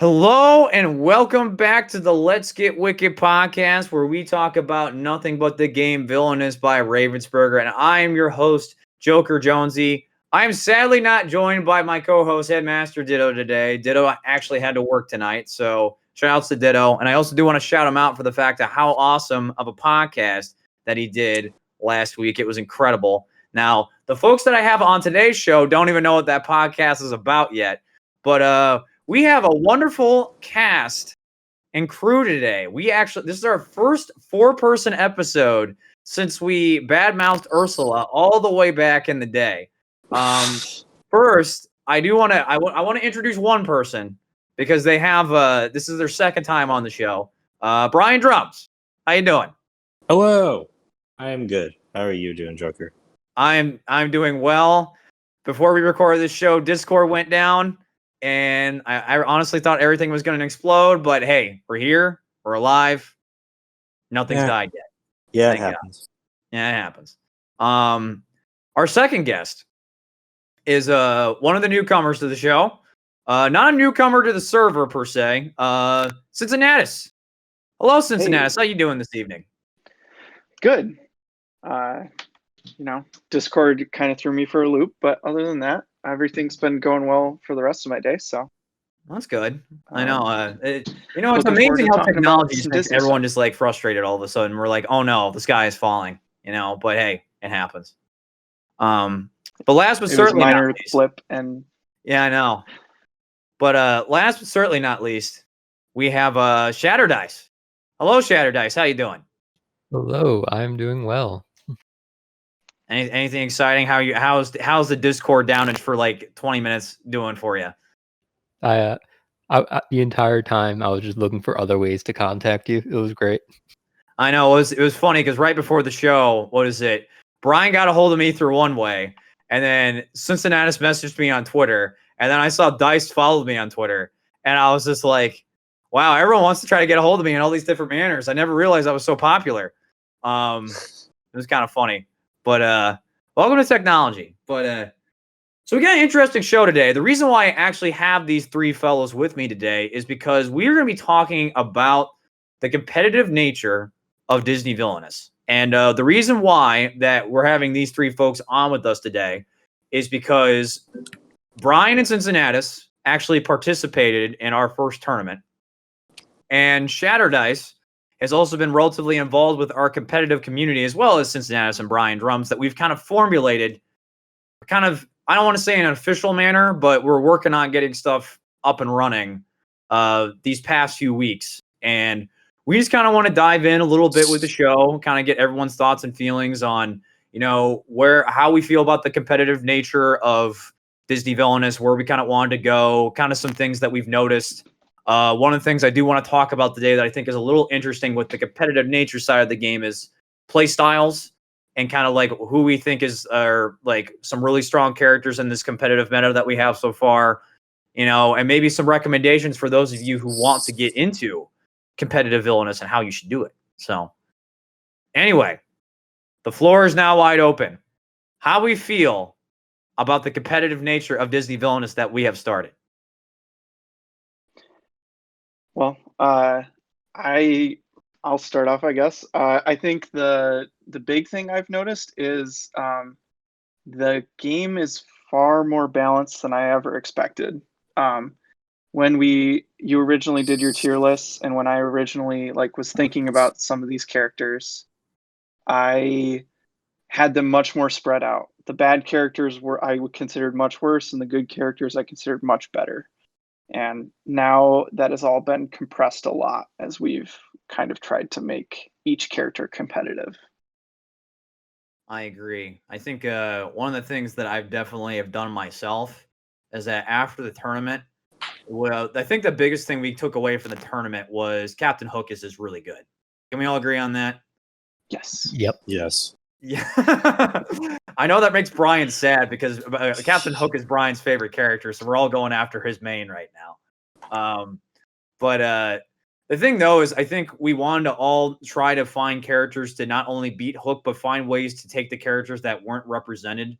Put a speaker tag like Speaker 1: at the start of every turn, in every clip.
Speaker 1: Hello and welcome back to the Let's Get Wicked podcast, where we talk about nothing but the game Villainous by Ravensburger. And I am your host, Joker Jonesy. I am sadly not joined by my co-host, Headmaster Ditto, today. Ditto actually had to work tonight, so shout outs to Ditto. And I also do want to shout him out for the fact of how awesome of a podcast that he did last week. It was incredible. Now, the folks that I have on today's show don't even know what that podcast is about yet, but we have a wonderful cast and crew today. This is our first 4-person episode since we badmouthed Ursula all the way back in the day. First, I want to introduce one person because they have this is their second time on the show. Brian Drums, how you doing?
Speaker 2: Hello, I am good. How are you doing, Joker?
Speaker 1: I'm doing well. Before we recorded this show, Discord went down. And I honestly thought everything was going to explode, but hey, we're here, we're alive, nothing's died yet.
Speaker 2: Yeah, it happens.
Speaker 1: Yeah, it happens. Our second guest is one of the newcomers to the show. Not a newcomer to the server per se. Cincinnatus. Hello, Cincinnatus. Hey. How you doing this evening?
Speaker 3: Good. Discord kind of threw me for a loop, but other than that, everything's been going well for the rest of my day. So
Speaker 1: that's good. I know. It's amazing how technology just makes everyone just like frustrated all of a sudden. We're like, oh no, the sky is falling. But hey, it happens. But last but certainly not least,
Speaker 3: flip and
Speaker 1: yeah, I know. But last but certainly not least, we have Shatter Dice. Hello, Shatter Dice. How you doing?
Speaker 4: Hello, I'm doing well.
Speaker 1: Anything exciting? How's the Discord downage for like 20 minutes doing for you?
Speaker 4: I the entire time I was just looking for other ways to contact you. It was great.
Speaker 1: I know it was funny because right before the show, Brian got a hold of me through one way, and then Cincinnatus messaged me on Twitter, and then I saw Dice followed me on Twitter, and I was just like, wow, everyone wants to try to get a hold of me in all these different manners. I never realized I was so popular. It was kind of funny. But welcome to technology. So we got an interesting show today. The reason why I actually have these three fellows with me today is because we're going to be talking about the competitive nature of Disney Villainous. And the reason why that we're having these three folks on with us today is because Brian and Cincinnatus actually participated in our first tournament. And Shatter Dice has also been relatively involved with our competitive community, as well as Cincinnatus and Brian Drums, that we've kind of formulated I don't want to say in an official manner, but we're working on getting stuff up and running these past few weeks. And we just kind of want to dive in a little bit with the show, kind of get everyone's thoughts and feelings on, how we feel about the competitive nature of Disney Villainous, where we kind of wanted to go, kind of some things that we've noticed. One of the things I do want to talk about today that I think is a little interesting with the competitive nature side of the game is play styles and kind of like who we think are like some really strong characters in this competitive meta that we have so far, and maybe some recommendations for those of you who want to get into competitive Villainous and how you should do it. So anyway, the floor is now wide open. How we feel about the competitive nature of Disney Villainous that we have started.
Speaker 3: Well, I'll start off, I guess. I think the big thing I've noticed is the game is far more balanced than I ever expected. When you originally did your tier lists, and when I originally was thinking about some of these characters, I had them much more spread out. The bad characters I considered much worse, and the good characters I considered much better. And now that has all been compressed a lot as we've kind of tried to make each character competitive.
Speaker 1: I agree. I think one of the things that I've definitely have done myself is that after the tournament, well, I think the biggest thing we took away from the tournament was Captain Hook is really good. Can we all agree on that?
Speaker 3: Yes.
Speaker 4: Yep.
Speaker 2: Yes.
Speaker 1: Yeah. I know that makes Brian sad because Captain Hook is Brian's favorite character, so we're all going after his main right now. But the thing, though, is I think we wanted to all try to find characters to not only beat Hook, but find ways to take the characters that weren't represented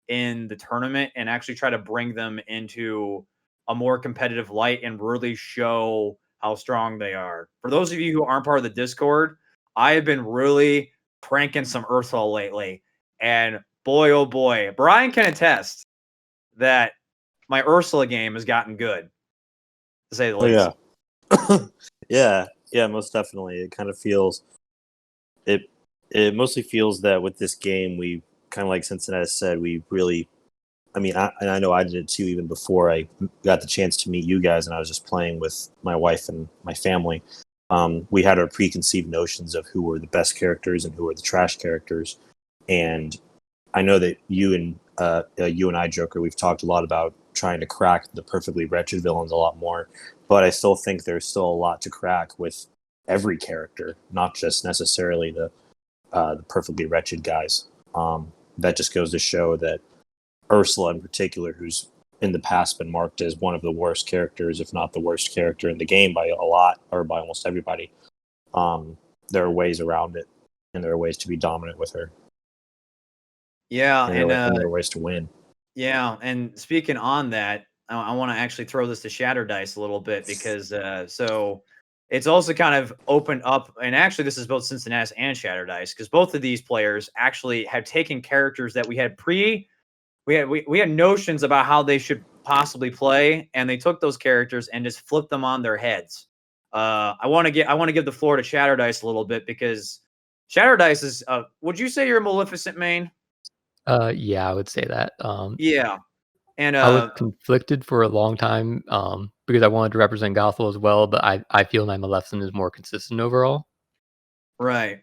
Speaker 1: in the tournament and actually try to bring them into a more competitive light and really show how strong they are. For those of you who aren't part of the Discord, I have been really pranking some Ursula lately. And boy, oh boy, Brian can attest that my Ursula game has gotten good, to say the least.
Speaker 2: Yeah, most definitely. It kind of feels it mostly feels that with this game, we kind of like Cincinnati said, we really. I mean, I know I did it too, even before I got the chance to meet you guys, and I was just playing with my wife and my family. We had our preconceived notions of who were the best characters and who were the trash characters, and I know that you and I, Joker, we've talked a lot about trying to crack the perfectly wretched villains a lot more, but I still think there's still a lot to crack with every character, not just necessarily the perfectly wretched guys. That just goes to show that Ursula, in particular, who's in the past been marked as one of the worst characters, if not the worst character in the game by a lot or by almost everybody. There are ways around it, and there are ways to be dominant with her.
Speaker 1: Yeah,
Speaker 2: And there are ways to win.
Speaker 1: Yeah, and speaking on that, I want to actually throw this to Shatter Dice a little bit because so it's also kind of opened up, and actually this is both Cincinnati and Shatter Dice because both of these players actually have taken characters that we had we had notions about how they should possibly play, and they took those characters and just flipped them on their heads. I want to give the floor to Shatter Dice a little bit because Shatter Dice is. Would you say you're a Maleficent main?
Speaker 4: Yeah, I would say that.
Speaker 1: Yeah, and
Speaker 4: I was conflicted for a long time because I wanted to represent Gothel as well, but I feel my Maleficent is more consistent overall.
Speaker 1: right.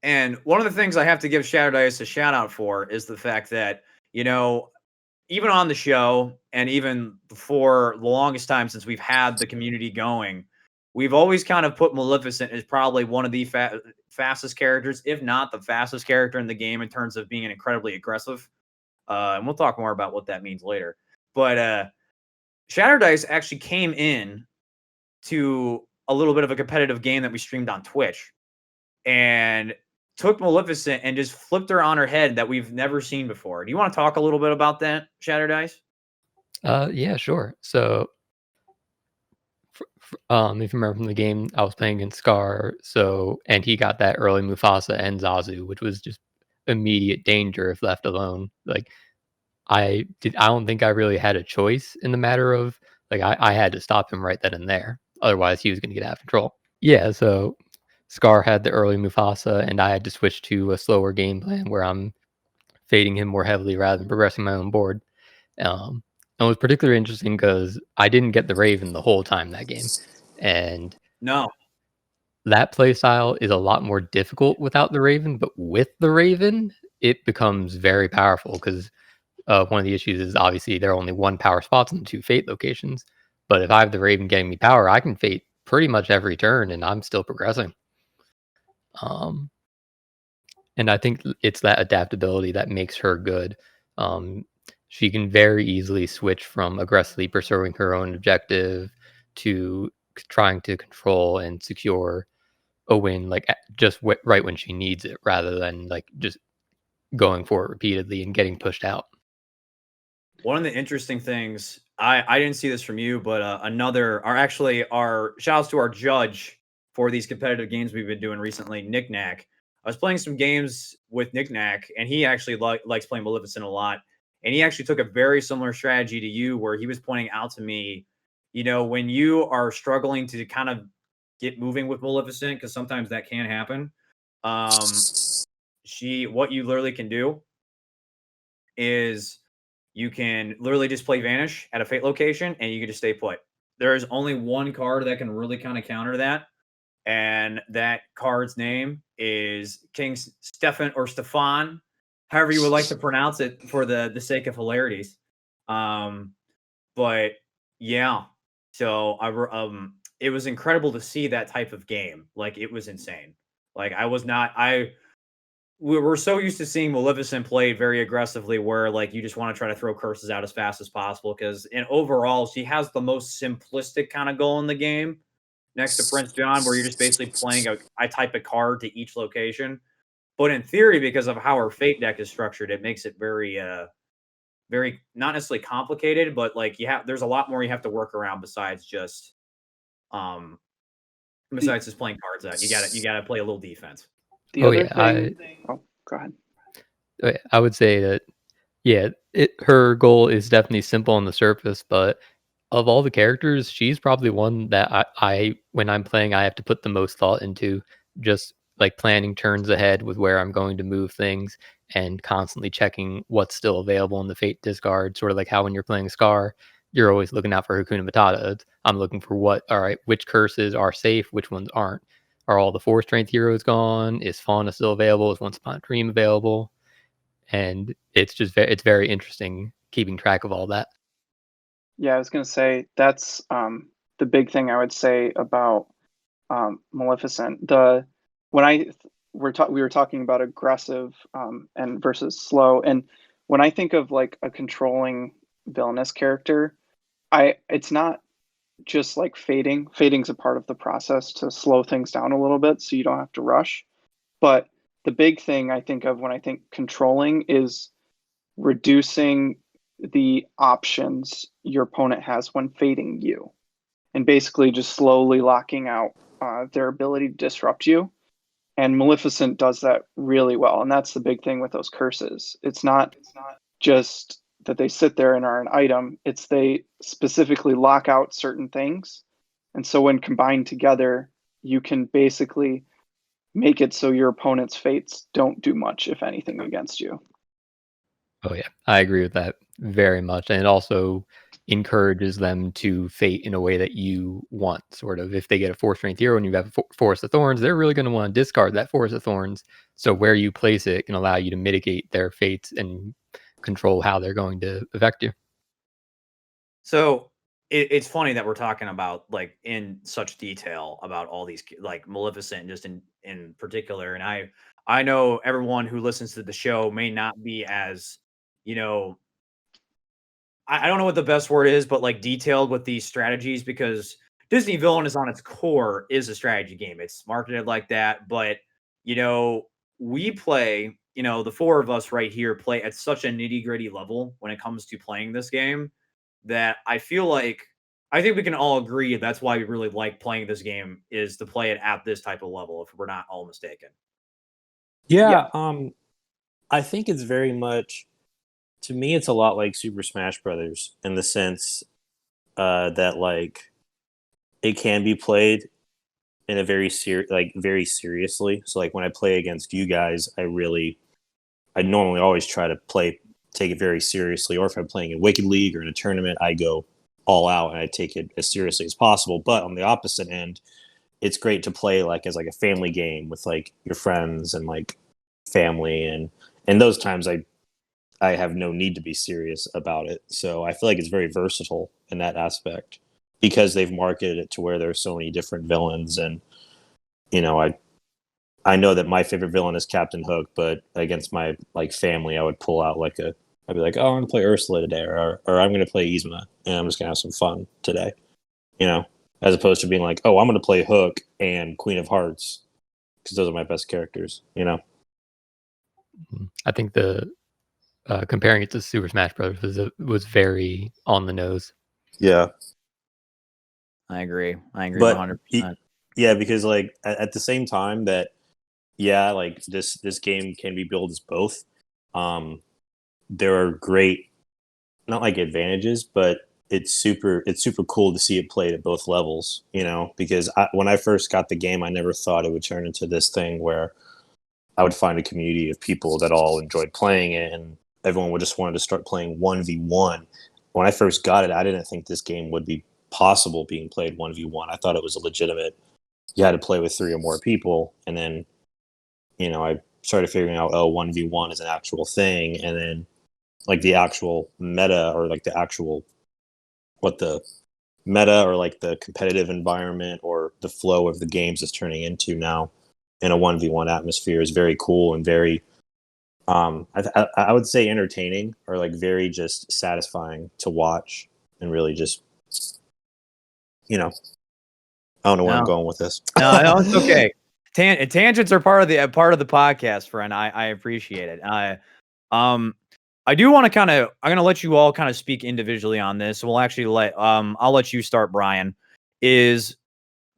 Speaker 1: And one of the things I have to give Shatter Dice a shout out for is the fact that, even on the show and even for the longest time since we've had the community going, we've always kind of put Maleficent as probably one of the fastest characters, if not the fastest character in the game in terms of being an incredibly aggressive. And we'll talk more about what that means later. But Shatter Dice actually came in to a little bit of a competitive game that we streamed on Twitch and took Maleficent and just flipped her on her head that we've never seen before. Do you want to talk a little bit about that, Shatter Dice?
Speaker 4: Yeah, sure. So, if you remember from the game, I was playing against Scar, and he got that early Mufasa and Zazu, which was just immediate danger if left alone. Like, I don't think I really had a choice in the matter of like I had to stop him right then and there. Otherwise, he was going to get out of control. Yeah, so Scar had the early Mufasa, and I had to switch to a slower game plan where I'm fading him more heavily rather than progressing my own board. And it was particularly interesting because I didn't get the Raven the whole time that game, and
Speaker 1: No.
Speaker 4: that play style is a lot more difficult without the Raven. But with the Raven, it becomes very powerful because one of the issues is obviously there are only one power spots in the two fate locations. But if I have the Raven getting me power, I can fate pretty much every turn, and I'm still progressing. Um, and I think it's that adaptability that makes her good. She can very easily switch from aggressively pursuing her own objective to trying to control and secure a win, like just right when she needs it, rather than like just going for it repeatedly and getting pushed out.
Speaker 1: One of the interesting things, I didn't see this from you, but our shouts to our judge for these competitive games we've been doing recently, Nick Knack. I was playing some games with Nick Knack, and he actually likes playing Maleficent a lot. And he actually took a very similar strategy to you, where he was pointing out to me, when you are struggling to kind of get moving with Maleficent, because sometimes that can happen. What you literally can do is you can literally just play Vanish at a fate location and you can just stay put. There is only one card that can really kind of counter that. And that card's name is King Stefan or Stefan, however you would like to pronounce it for the sake of hilarities. But yeah, so it was incredible to see that type of game. Like it was insane. Like we're so used to seeing Maleficent played very aggressively where like you just want to try to throw curses out as fast as possible because overall she has the most simplistic kind of goal in the game next to Prince John where you're just basically playing I type a card to each location. But in theory, because of how her fate deck is structured, it makes it very very not necessarily complicated, but like there's a lot more you have to work around besides just playing cards out. You gotta play a little defense.
Speaker 3: The
Speaker 4: Oh
Speaker 3: other
Speaker 4: yeah,
Speaker 3: thing. Oh, go ahead.
Speaker 4: I would say that her goal is definitely simple on the surface, but of all the characters, she's probably one that I when I'm playing, I have to put the most thought into, just like planning turns ahead with where I'm going to move things and constantly checking what's still available in the fate discard. Sort of like how when you're playing Scar, you're always looking out for Hakuna Matata. I'm looking for which curses are safe, which ones aren't. Are all the 4 strength heroes gone? Is Fauna still available? Is Once Upon a Dream available? And it's just it's very interesting keeping track of all that.
Speaker 3: Yeah, I was gonna say that's the big thing I would say about Maleficent. When we were talking about aggressive and versus slow, and when I think of like a controlling villainous character, it's not just like fading. Fading's a part of the process to slow things down a little bit so you don't have to rush. But the big thing I think of when I think controlling is reducing the options your opponent has when fading you, and basically just slowly locking out their ability to disrupt you. And Maleficent does that really well, and that's the big thing with those curses. It's not just that they sit there and are an item, it's they specifically lock out certain things, and so when combined together, you can basically make it so your opponent's fates don't do much, if anything, against you.
Speaker 4: Oh yeah, I agree with that very much, and it also encourages them to fate in a way that you want. Sort of, if they get a 4 strength hero and you have a Forest of Thorns, they're really going to want to discard that Forest of Thorns. So where you place it can allow you to mitigate their fates and control how they're going to affect you.
Speaker 1: So it's funny that we're talking about like in such detail about all these like Maleficent just in particular, and I know everyone who listens to the show may not be as you know I don't know what the best word is, but like detailed with these strategies because Disney Villainous on its core is a strategy game. It's marketed like that, but we play, the four of us right here play at such a nitty-gritty level when it comes to playing this game that I think we can all agree that's why we really like playing this game is to play it at this type of level if we're not all mistaken.
Speaker 2: Yeah, I think it's very much, to me, it's a lot like Super Smash Brothers in the sense that like it can be played in a very very seriously. So like when I play against you guys, I normally always try to take it very seriously. Or if I'm playing in Wicked League or in a tournament, I go all out and I take it as seriously as possible. But on the opposite end, it's great to play like as like a family game with like your friends and like family, and those times I have no need to be serious about it. So I feel like it's very versatile in that aspect because they've marketed it to where there's so many different villains. And I know that my favorite villain is Captain Hook, but against my like family, I would pull out I'd be like, oh, I'm gonna play Ursula today, or I'm gonna play Yzma, and I'm just gonna have some fun today, as opposed to being like, oh, I'm gonna play Hook and Queen of Hearts because those are my best characters.
Speaker 4: I think the comparing it to Super Smash Bros. was very on the nose.
Speaker 2: Yeah,
Speaker 1: I agree.
Speaker 2: but
Speaker 1: 100%.
Speaker 2: Yeah, because like at the same time that like this game can be billed as both. There are great, not like advantages, but it's super cool to see it played at both levels. Because when I first got the game, I never thought it would turn into this thing where I would find a community of people that all enjoyed playing it, and everyone would just wanted to start playing 1v1. When I first got it, I didn't think this game would be possible being played 1v1. I thought it was a legitimate. You had to play with 3 or more people, and then I started figuring out 1v1 is an actual thing, and then like the actual meta or like the actual what the meta or like the competitive environment or the flow of the games is turning into now in a 1v1 atmosphere is very cool and very I would say entertaining or like very just satisfying to watch, and really just I don't know where I'm going with this.
Speaker 1: No, it's okay. Tangents are part of the podcast, friend. I appreciate it. I do want to I'm going to let you all kind of speak individually on this. We'll actually I'll let you start, Brian. Is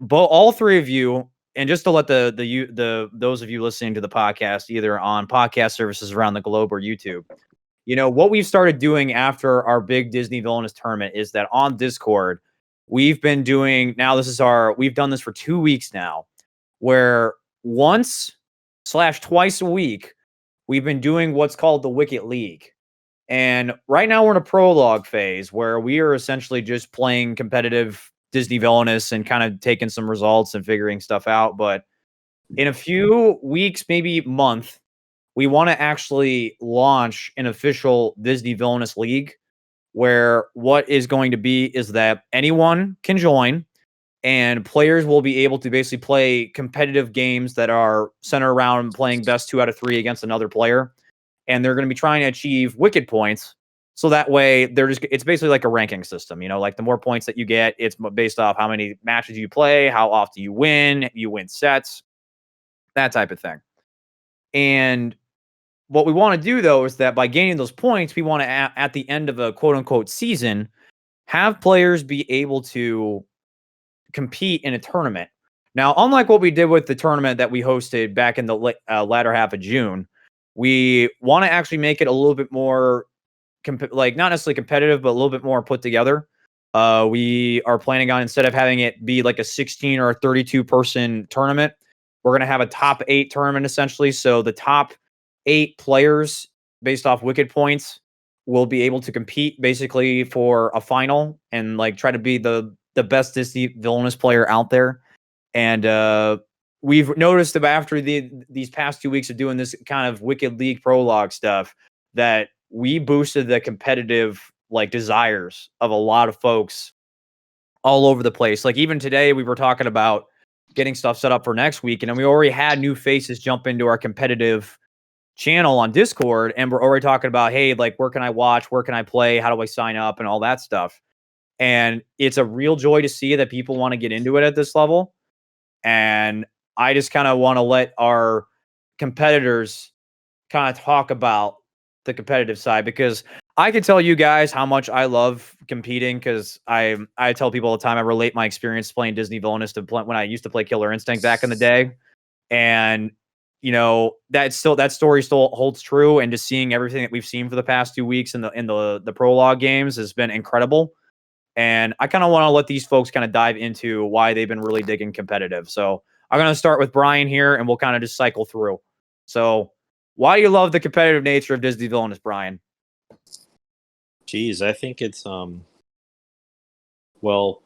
Speaker 1: all three of you, and just to let those of you listening to the podcast, either on podcast services around the globe or YouTube, what we've started doing after our big Disney Villainous tournament is that on Discord, we've been doing, we've done this for 2 weeks now, where once/twice a week, we've been doing what's called the Wicket League. And right now we're in a prologue phase where we are essentially just playing competitive Disney Villainous and kind of taking some results and figuring stuff out. But in a few weeks, maybe month, we want to actually launch an official Disney Villainous League, where what is going to be is that anyone can join and players will be able to basically play competitive games that are centered around playing best 2 out of 3 against another player. And they're going to be trying to achieve wicked points. So that way it's basically like a ranking system, like the more points that you get, it's based off how many matches you play, how often you win sets, that type of thing. And what we want to do though, is that by gaining those points, we want to, at the end of a quote unquote season, have players be able to compete in a tournament. Now, unlike what we did with the tournament that we hosted back in the latter half of June, we want to actually make it a little bit more, not necessarily competitive, but a little bit more put together. We are planning on, instead of having it be like a 16 or a 32 person tournament, we're going to have a top 8 tournament essentially. So the top 8 players based off wicked points will be able to compete basically for a final and try to be the best Disney Villainous player out there. And we've noticed that after these past 2 weeks of doing this kind of Wicked League prologue stuff, that we boosted the competitive desires of a lot of folks all over the place. Even today, we were talking about getting stuff set up for next week, and then we already had new faces jump into our competitive channel on Discord, and we're already talking about, hey, where can I watch, where can I play, how do I sign up, and all that stuff. And it's a real joy to see that people want to get into it at this level. And I just kind of want to let our competitors kind of talk about the competitive side, because I can tell you guys how much I love competing, because I tell people all the time, I relate my experience playing Disney Villainous to when I used to play Killer Instinct back in the day. And that story still holds true, and just seeing everything that we've seen for the past 2 weeks in the prologue games has been incredible. And I kind of want to let these folks kind of dive into why they've been really digging competitive. So I'm going to start with Brian here, and we'll kind of just cycle through. So why do you love the competitive nature of Disney Villainous, Brian?
Speaker 2: Geez, I think it's well,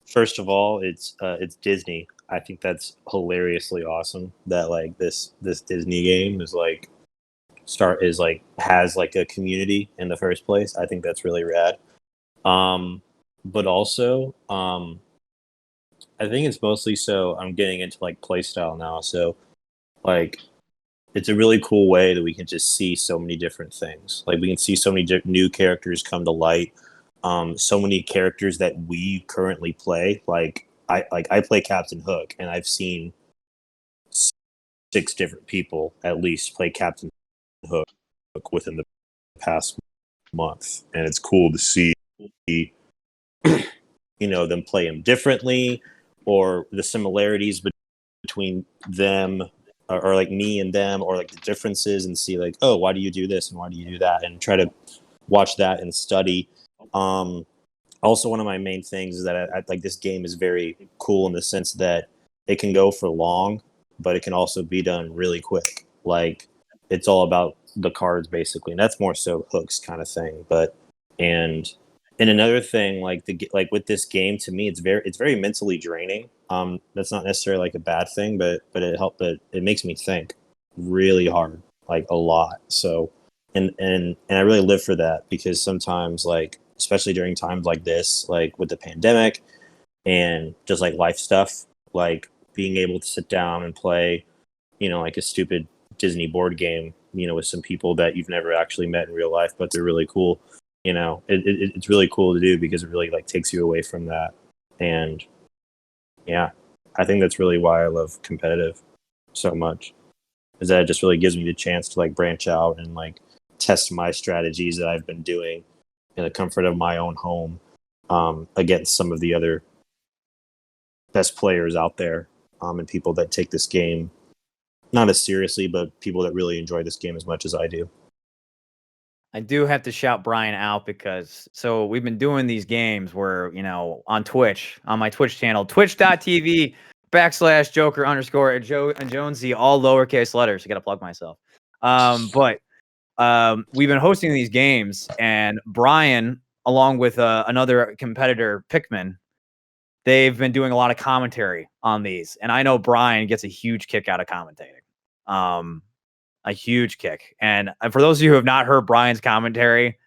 Speaker 2: first of all, it's Disney. I think that's hilariously awesome that this Disney game is has a community in the first place. I think that's really rad. But also, I think it's mostly so I'm getting into play style now. So it's a really cool way that we can just see so many different things. We can see so many new characters come to light. So many characters that we currently play. I play Captain Hook, and I've seen 6 different people at least play Captain Hook within the past month, and it's cool to see them play him differently, or the similarities between them, or me and them, or the differences, and see oh, why do you do this and why do you do that, and try to watch that and study. Also, one of my main things is that I this game is very cool in the sense that it can go for long, but it can also be done really quick. It's all about the cards basically, and that's more so Hook's kind of thing. And another thing, with this game, to me, it's very mentally draining. That's not necessarily a bad thing, but it makes me think really hard, a lot. So, and I really live for that, because sometimes, especially during times like this, with the pandemic and just life stuff, being able to sit down and play, a stupid Disney board game, with some people that you've never actually met in real life, but they're really cool. It's really cool to do, because it really takes you away from that. And yeah, I think that's really why I love competitive so much, is that it just really gives me the chance to branch out and test my strategies that I've been doing in the comfort of my own home against some of the other best players out there, and people that take this game not as seriously, but people that really enjoy this game as much as I do.
Speaker 1: I do have to shout Brian out because so we've been doing these games where, on Twitch, on my Twitch channel, twitch.tv/Joker_Jonesy, all lowercase letters. I got to plug myself. But we've been hosting these games, and Brian, along with another competitor, Pikmin, they've been doing a lot of commentary on these. And I know Brian gets a huge kick out of commentating. A huge kick. And for those of you who have not heard Brian's commentary,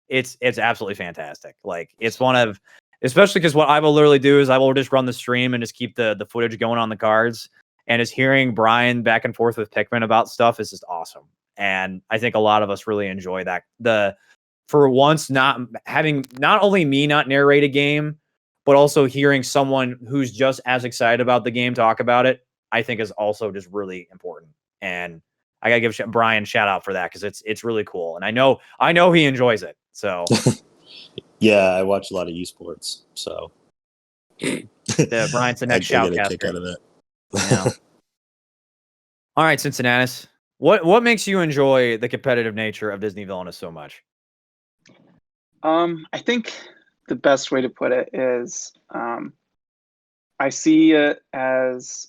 Speaker 1: it's absolutely fantastic. Like, it's one of, especially because what I will literally do is I will just run the stream and just keep the footage going on the cards. And just hearing Brian back and forth with Pikmin about stuff is just awesome. And I think a lot of us really enjoy that. For once, not only me not narrate a game, but also hearing someone who's just as excited about the game talk about it, I think is also just really important. And I gotta give Brian a shout out for that because it's really cool, and I know he enjoys it. So
Speaker 2: yeah, I watch a lot of esports, so
Speaker 1: Brian's the next
Speaker 2: I get a
Speaker 1: shoutcaster.
Speaker 2: kick out of that.
Speaker 1: Yeah. All right, Cincinnatus, what makes you enjoy the competitive nature of Disney Villainous so much?
Speaker 3: I think the best way to put it is I see it as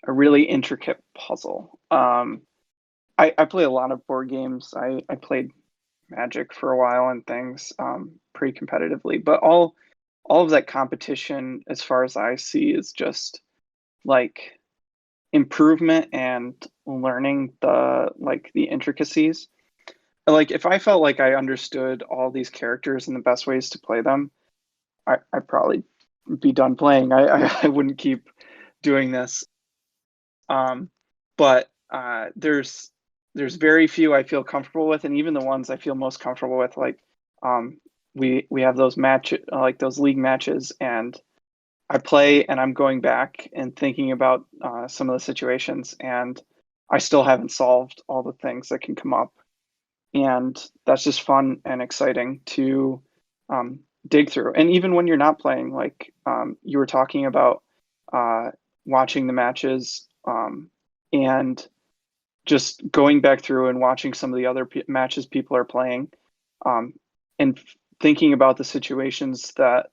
Speaker 3: a really intricate puzzle. I play a lot of board games. I played Magic for a while and things pretty competitively, but all of that competition, as far as I see, is just like improvement and learning the intricacies. Like, if I felt like I understood all these characters and the best ways to play them, I'd probably be done playing. I wouldn't keep doing this. But there's very few I feel comfortable with, and even the ones I feel most comfortable with, like we have those those league matches, and I play, and I'm going back and thinking about some of the situations, and I still haven't solved all the things that can come up, and that's just fun and exciting to dig through. And even when you're not playing, like you were talking about watching the matches. And just going back through and watching some of the other matches people are playing, and thinking about the situations that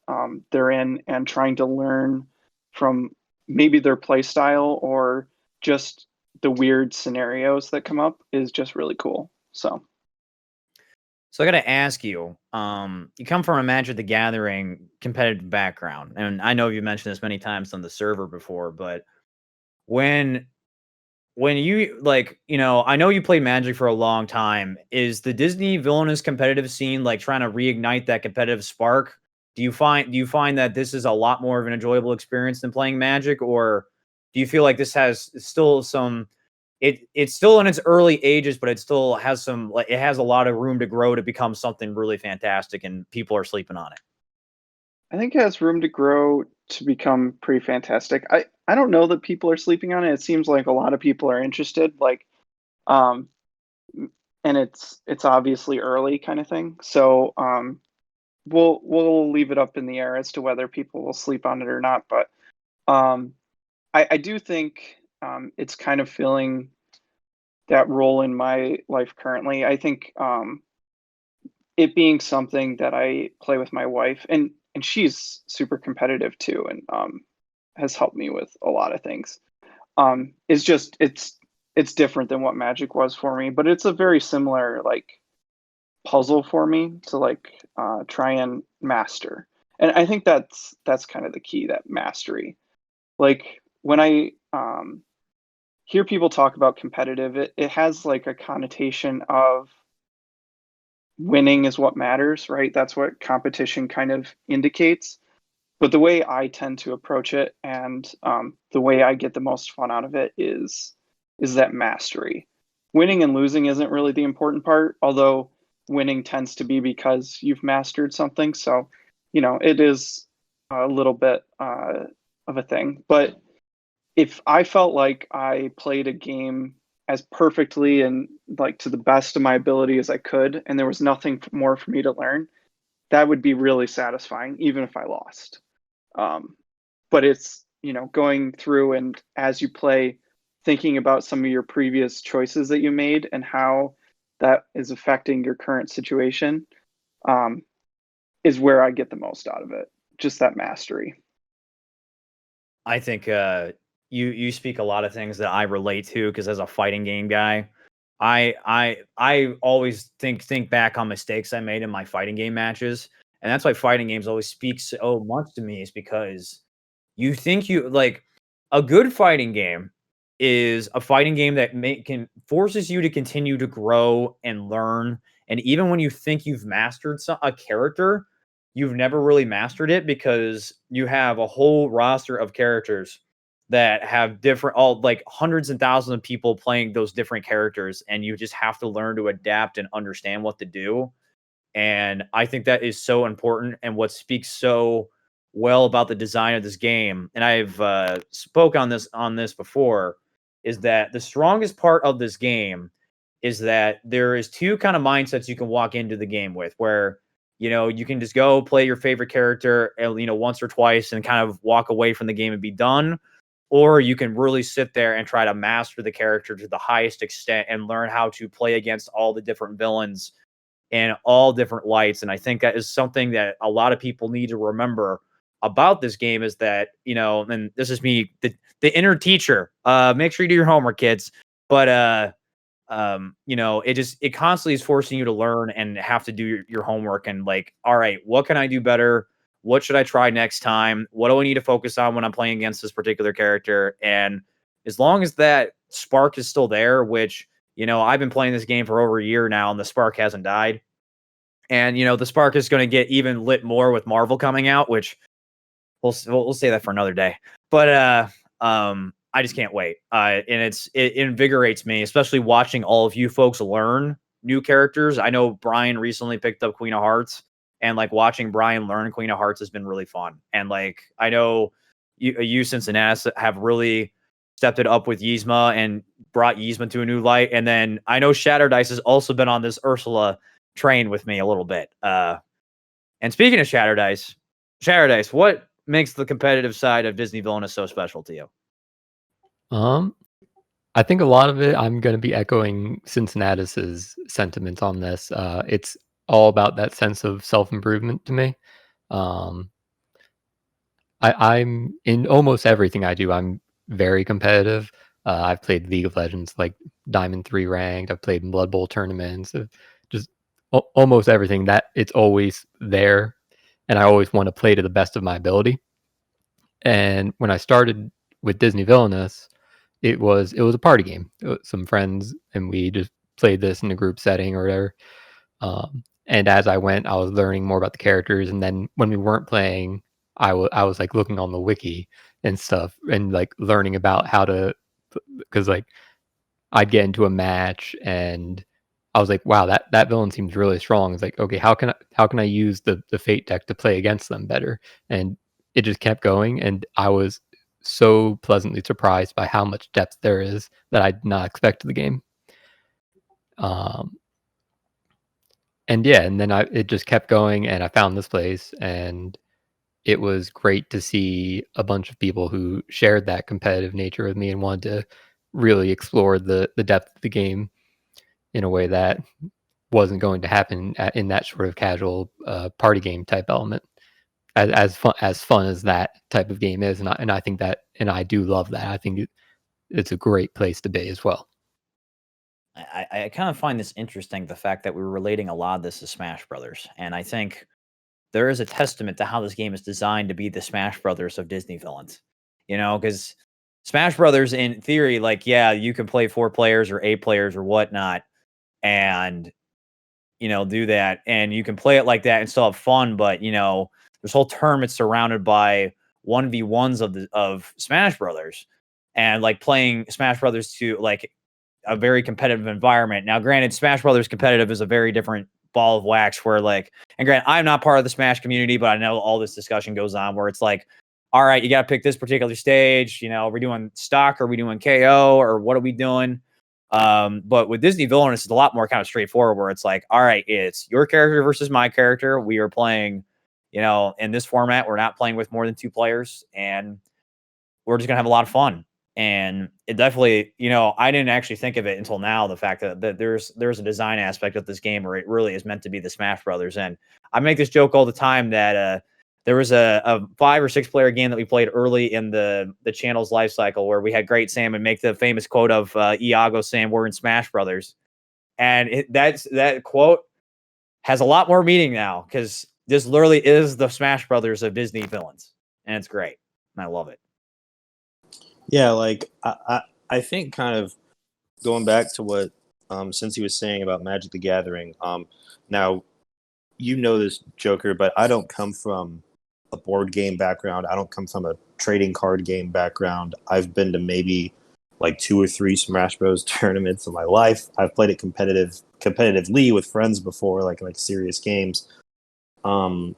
Speaker 3: they're in and trying to learn from maybe their play style or just the weird scenarios that come up is just really cool. So
Speaker 1: I got to ask you, you come from a Magic the Gathering competitive background, and I know you've mentioned this many times on the server before, but when you I know you played Magic for a long time. Is the Disney Villainous competitive scene like trying to reignite that competitive spark? Do you find that this is a lot more of an enjoyable experience than playing Magic, or do you feel like this has still some? It's still in its early ages, but it still has some it has a lot of room to grow to become something really fantastic, and people are sleeping on it.
Speaker 3: I think it has room to grow to become pretty fantastic. I don't know that people are sleeping on it. It seems like a lot of people are interested, um, and it's obviously early kind of thing. So we'll leave it up in the air as to whether people will sleep on it or not. But I do think it's kind of filling that role in my life currently. I think it being something that I play with my wife, and she's super competitive too, and has helped me with a lot of things. It's just it's different than what Magic was for me, but it's a very similar puzzle for me to try and master. And I think that's kind of the key, that mastery. Like, when I hear people talk about competitive, it has like a connotation of winning is what matters, right? That's what competition kind of indicates. But the way I tend to approach it, and the way I get the most fun out of it, is that mastery. Winning and losing isn't really the important part, although winning tends to be because you've mastered something. So, it is a little bit of a thing. But if I felt like I played a game as perfectly and like to the best of my ability as I could, and there was nothing more for me to learn, that would be really satisfying, even if I lost. But it's, going through and as you play, thinking about some of your previous choices that you made and how that is affecting your current situation, is where I get the most out of it. Just that mastery.
Speaker 1: I think you speak a lot of things that I relate to because as a fighting game guy, I always think back on mistakes I made in my fighting game matches, and that's why fighting games always speak so much to me. Is because you think you like a good fighting game is a fighting game that can forces you to continue to grow and learn, and even when you think you've mastered a character, you've never really mastered it because you have a whole roster of characters that have different all like hundreds and thousands of people playing those different characters, and you just have to learn to adapt and understand what to do. And I think that is so important and what speaks so well about the design of this game. And I've spoke on this before, is that the strongest part of this game is that there is two kind of mindsets you can walk into the game with, where you can just go play your favorite character, once or twice and kind of walk away from the game and be done, or you can really sit there and try to master the character to the highest extent and learn how to play against all the different villains in all different lights. And I think that is something that a lot of people need to remember about this game, is that, and this is me, the inner teacher. Make sure you do your homework, kids. But it constantly is forcing you to learn and have to do your homework and like, all right, what can I do better? What should I try next time? What do I need to focus on when I'm playing against this particular character? And as long as that spark is still there, which, I've been playing this game for over a year now and the spark hasn't died. And, the spark is going to get even lit more with Marvel coming out, which we'll say that for another day. But I just can't wait. And it invigorates me, especially watching all of you folks learn new characters. I know Brian recently picked up Queen of Hearts, and like watching Brian learn Queen of Hearts has been really fun. And like I know you Cincinnati have really stepped it up with Yzma and brought Yzma to a new light. And then I know Shatter Dice has also been on this Ursula train with me a little bit. And speaking of Shatter Dice, what makes the competitive side of Disney Villainous so special to you?
Speaker 4: I think a lot of it, I'm going to be echoing Cincinnatus's sentiments on this. It's all about that sense of self-improvement to me. Um, I'm in almost everything I do. I'm very competitive. I've played League of Legends, like Diamond 3 ranked. I've played in Blood Bowl tournaments. Just almost everything that it's always there, and I always want to play to the best of my ability. And when I started with Disney Villainous, it was a party game. Some friends and we just played this in a group setting or whatever. And as I went, I was learning more about the characters. And then when we weren't playing, I was like looking on the wiki and stuff and like learning about how to, because like I'd get into a match and I was like, wow, that villain seems really strong. It's like, okay, how can I use the fate deck to play against them better? And it just kept going, and I was so pleasantly surprised by how much depth there is that I did not expect to the game. And yeah, and then it just kept going, and I found this place, and it was great to see a bunch of people who shared that competitive nature with me and wanted to really explore the depth of the game in a way that wasn't going to happen in that sort of casual party game type element. As fun as that type of game is, and I think that, and I do love that. I think it's a great place to be as well.
Speaker 1: I kind of find this interesting, the fact that we're relating a lot of this to Smash Brothers, and I think there is a testament to how this game is designed to be the Smash Brothers of Disney villains. Because Smash Brothers, in theory, like, yeah, you can play 4 players or 8 players or whatnot, and do that, and you can play it like that and still have fun. But this whole term, it's surrounded by 1v1s of Smash Brothers, and like playing Smash Brothers to like a very competitive environment. Now, granted, Smash Brothers competitive is a very different ball of wax, where like, and granted, I'm not part of the Smash community, but I know all this discussion goes on where it's like, all right, you got to pick this particular stage. Are we doing stock? Or are we doing KO? Or what are we doing? But with Disney Villainous, it's a lot more kind of straightforward, where it's like, all right, it's your character versus my character. We are playing, in this format. We're not playing with more than 2 players, and we're just gonna have a lot of fun. And it definitely, I didn't actually think of it until now, the fact that there's a design aspect of this game where it really is meant to be the Smash Brothers. And I make this joke all the time that there was a 5 or 6 player game that we played early in the channel's life cycle where we had Great Sam and make the famous quote of Iago saying, "We're in Smash Brothers," and that quote has a lot more meaning now, because this literally is the Smash Brothers of Disney villains, and it's great, and I love it.
Speaker 2: Yeah, like I think kind of going back to what since he was saying about Magic the Gathering. Now you know this, Joker, but I don't come from a board game background. I don't come from a trading card game background. I've been to maybe like 2 or 3 Smash Bros tournaments in my life. I've played it competitively with friends before, like serious games. But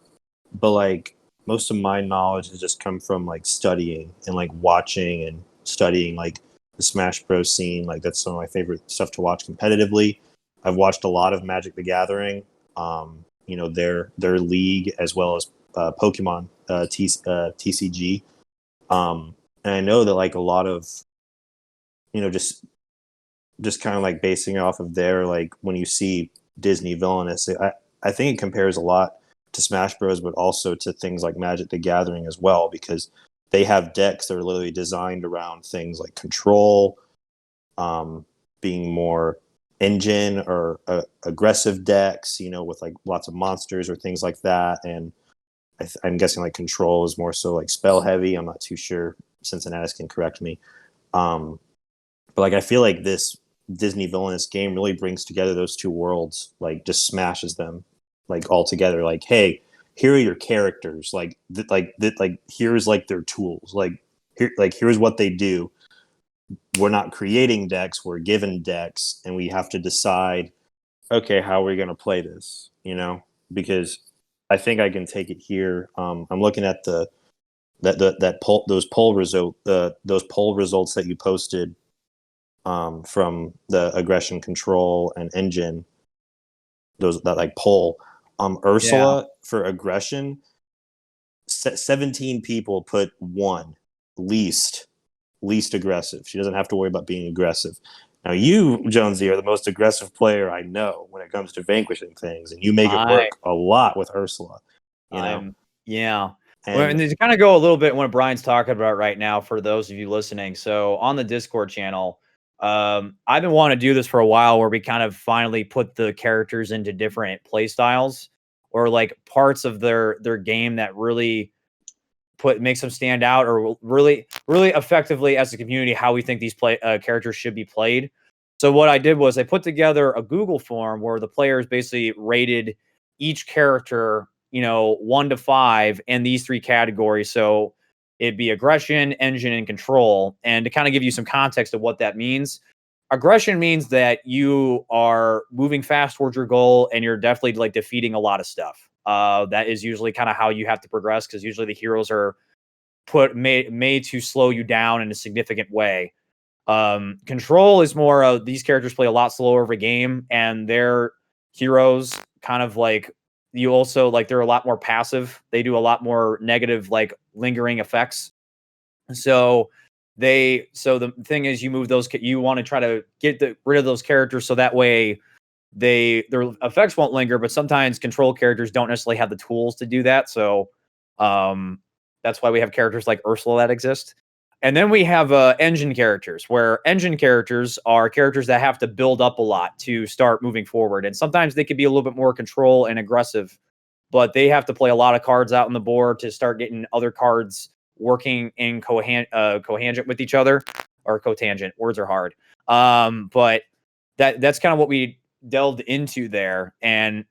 Speaker 2: like most of my knowledge has just come from like studying and like watching and studying like the Smash Bros scene. Like that's some of my favorite stuff to watch competitively. I've watched a lot of Magic the Gathering. Their league, as well as Pokemon TCG. And I know that like a lot of, just kind of like basing off of their, like when you see Disney Villainous, I think it compares a lot to Smash Bros, but also to things like Magic the Gathering as well, because they have decks that are literally designed around things like control, being more engine or aggressive decks, with like lots of monsters or things like that. And I'm guessing like control is more so like spell heavy. I'm not too sure. Cincinnati can correct me. But like I feel like this Disney Villainous game really brings together those 2 worlds, like just smashes them like all together. Like, hey, here are your characters. Like here's like their tools. Here's what they do. We're not creating decks, we're given decks, and we have to decide, okay, how are we going to play this, because I think I can take it here. I'm looking at those poll results that you posted from the aggression, control, and engine, that like poll. Ursula for aggression, 17 people put 1 least aggressive. She doesn't have to worry about being aggressive. Now you, Jonesy, are the most aggressive player I know when it comes to vanquishing things, and you make it work a lot with Ursula.
Speaker 1: Yeah.
Speaker 2: And
Speaker 1: to kind of go a little bit what Brian's talking about right now, for those of you listening. So on the Discord channel, I've been wanting to do this for a while, where we kind of finally put the characters into different play styles, or like parts of their game that really makes them stand out, or really effectively as a community how we think these characters should be played. So what I did was I put together a Google form where the players basically rated each character, 1 to 5 in these 3 categories. So it'd be aggression, engine, and control. And to kind of give you some context of what that means, aggression means that you are moving fast towards your goal, and you're definitely like defeating a lot of stuff. That is usually kind of how you have to progress, because usually the heroes are made to slow you down in a significant way. Control is more of, these characters play a lot slower of a game, and their heroes kind of like, you also like, they're a lot more passive. They do a lot more negative, like lingering effects. So the thing is, you move those, you want to try to get rid of those characters, so that way their effects won't linger. But sometimes control characters don't necessarily have the tools to do that. So that's why we have characters like Ursula that exist. And then we have engine characters, where engine characters are characters that have to build up a lot to start moving forward. And sometimes they could be a little bit more control and aggressive, but they have to play a lot of cards out on the board to start getting other cards working in cotangent with each other, or cotangent. Words are hard. But that's kind of what we delved into there. And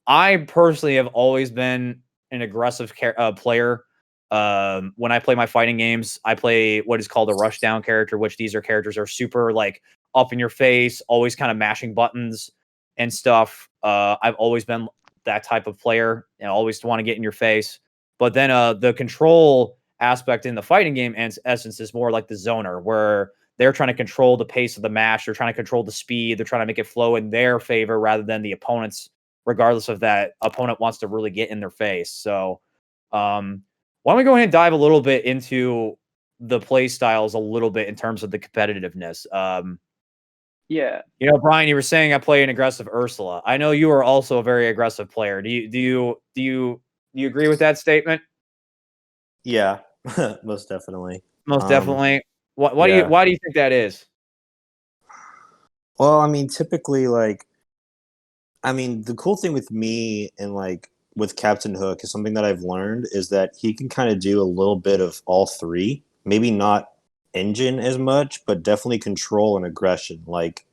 Speaker 1: I personally have always been an aggressive player. When I play my fighting games, I play what is called a rushdown character, which these are characters are super like up in your face, always kind of mashing buttons and stuff. I've always been that type of player, and always want to get in your face. But then the control aspect in the fighting game, and essence, is more like the zoner, where they're trying to control the pace of the match. They're trying to control the speed. They're trying to make it flow in their favor rather than the opponent's, regardless of that opponent wants to really get in their face. So why don't we go ahead and dive a little bit into the play styles a little bit in terms of the competitiveness.
Speaker 3: Yeah.
Speaker 1: You know, Brian, you were saying I play an aggressive Ursula. I know you are also a very aggressive player. Do you agree with that statement?
Speaker 2: Yeah, most definitely.
Speaker 1: Most definitely. Why
Speaker 2: yeah.
Speaker 1: do you think that is?
Speaker 2: Well, I mean, typically, like, I mean, the cool thing with me and like with Captain Hook is something that I've learned is that he can kind of do a little bit of all three. Maybe not engine as much, but definitely control and aggression. Like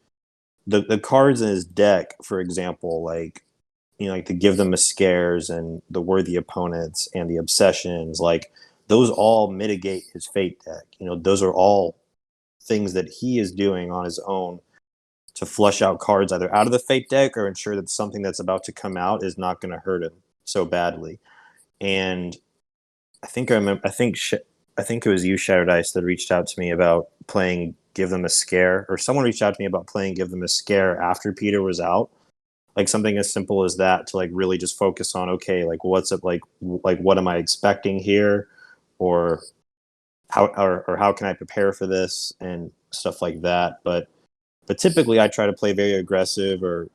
Speaker 2: the cards in his deck, for example, like, you know, like the give them a scares and the worthy opponents and the obsessions, like those all mitigate his fate deck. You know, those are all things that he is doing on his own to flush out cards either out of the fate deck or ensure that something that's about to come out is not going to hurt him so badly. And I think I remember. I think it was you, Shattered Ice, that reached out to me about playing Give Them a Scare, or someone reached out to me about playing Give Them a Scare after Peter was out. Like something as simple as that to like really just focus on, okay, like what's it like what am I expecting here, or how can I prepare for this and stuff like that. But typically I try to play very aggressive or,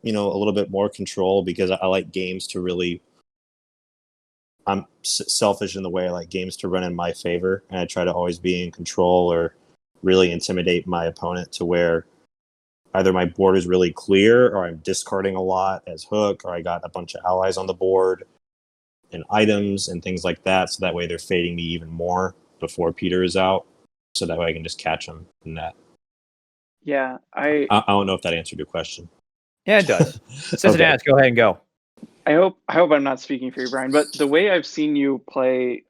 Speaker 2: you know, a little bit more control because I like games to really. I'm selfish in the way I like games to run in my favor, and I try to always be in control or really intimidate my opponent to where either my board is really clear or I'm discarding a lot as Hook, or I got a bunch of allies on the board and items and things like that. So that way they're fading me even more before Peter is out. So that way I can just catch them in that.
Speaker 3: Yeah.
Speaker 2: I don't know if that answered your question.
Speaker 1: Yeah, it does. Cincinnati, go ahead and go.
Speaker 3: I hope I'm not speaking for you, Brian, but the way I've seen you play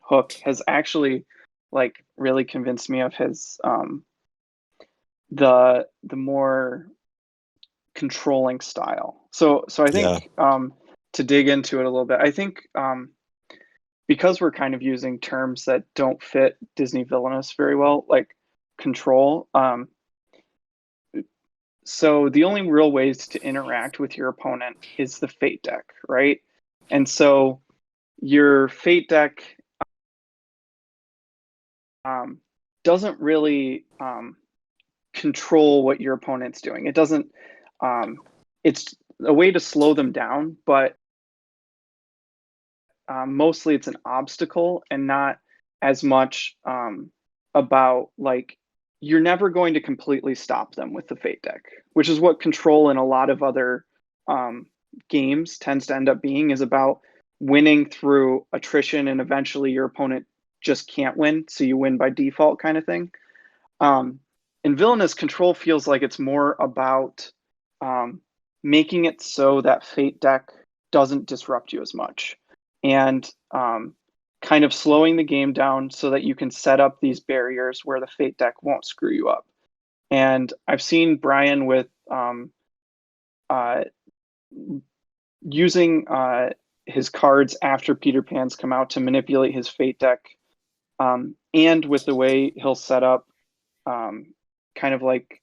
Speaker 3: Hook has actually like really convinced me of his the more controlling style. So I think to dig into it a little bit, I think because we're kind of using terms that don't fit Disney Villainous very well, like control. So the only real ways to interact with your opponent is the fate deck, right? And so your fate deck doesn't really control what your opponent's doing. It doesn't. It's a way to slow them down, but mostly it's an obstacle and not as much about like you're never going to completely stop them with the fate deck, which is what control in a lot of other games tends to end up being, is about winning through attrition and eventually your opponent just can't win, so you win by default kind of thing. In Villainous, control feels like it's more about making it so that fate deck doesn't disrupt you as much, and kind of slowing the game down so that you can set up these barriers where the fate deck won't screw you up. And I've seen Brian with using his cards after Peter Pan's come out to manipulate his fate deck, and with the way he'll set up kind of like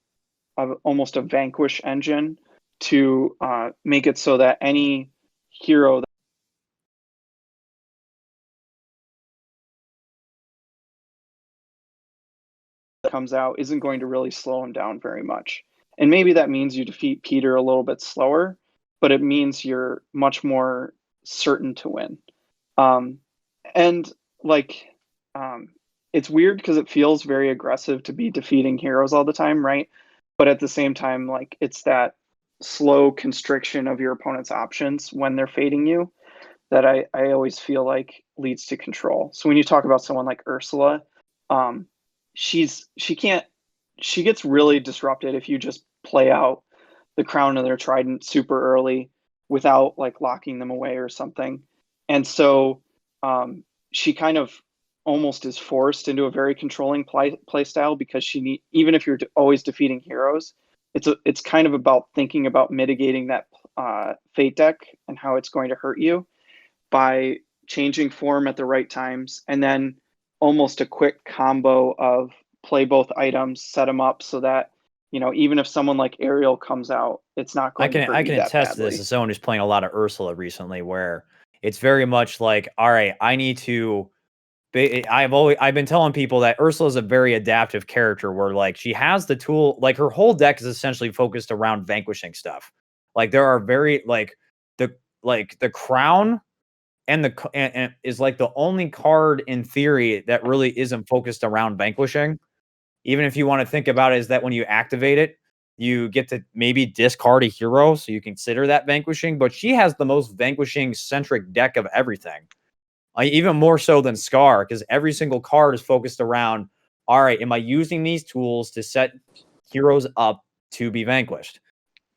Speaker 3: almost a vanquish engine to make it so that any hero that comes out isn't going to really slow him down very much. And maybe that means you defeat Peter a little bit slower, but it means you're much more certain to win. And like, it's weird because it feels very aggressive to be defeating heroes all the time, right? But at the same time, like, it's that slow constriction of your opponent's options when they're fading you that I always feel like leads to control. So when you talk about someone like Ursula, she gets really disrupted if you just play out the crown of their trident super early without like locking them away or something. And so she kind of almost is forced into a very controlling play style because even if you're always defeating heroes, it's kind of about thinking about mitigating that fate deck and how it's going to hurt you by changing form at the right times, and then almost a quick combo of play both items, set them up so that, even if someone like Ariel comes out, it's not
Speaker 1: I
Speaker 3: going to
Speaker 1: can
Speaker 3: hurt
Speaker 1: I
Speaker 3: me
Speaker 1: can
Speaker 3: that
Speaker 1: attest to
Speaker 3: badly.
Speaker 1: this as someone who's playing a lot of Ursula recently, where it's very much like, all right, I need to. I've been telling people that Ursula is a very adaptive character, where like she has the tool, like her whole deck is essentially focused around vanquishing stuff. Like there are very the crown and and is like the only card in theory that really isn't focused around vanquishing. Even if you want to think about it, is that when you activate it, you get to maybe discard a hero, so you consider that vanquishing. But she has the most vanquishing centric deck of everything, even more so than Scar, because every single card is focused around, all right, am I using these tools to set heroes up to be vanquished?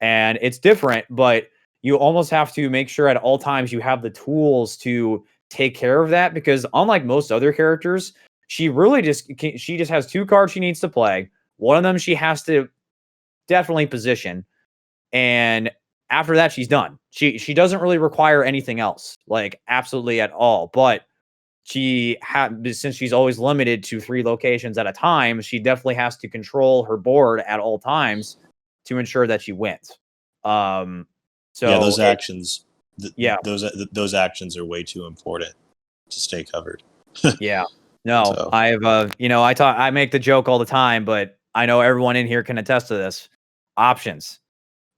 Speaker 1: And it's different, but you almost have to make sure at all times you have the tools to take care of that, because unlike most other characters, she really she just has two cards she needs to play. One of them she has to definitely position, and after that she's done. She doesn't really require anything else, like absolutely at all. But since she's always limited to 3 locations at a time, she definitely has to control her board at all times to ensure that she wins.
Speaker 2: Yeah, those
Speaker 1: So
Speaker 2: actions.
Speaker 1: yeah,
Speaker 2: Those actions are way too important to stay covered.
Speaker 1: yeah. No,
Speaker 2: So
Speaker 1: I've I make the joke all the time, but I know everyone in here can attest to this. Options.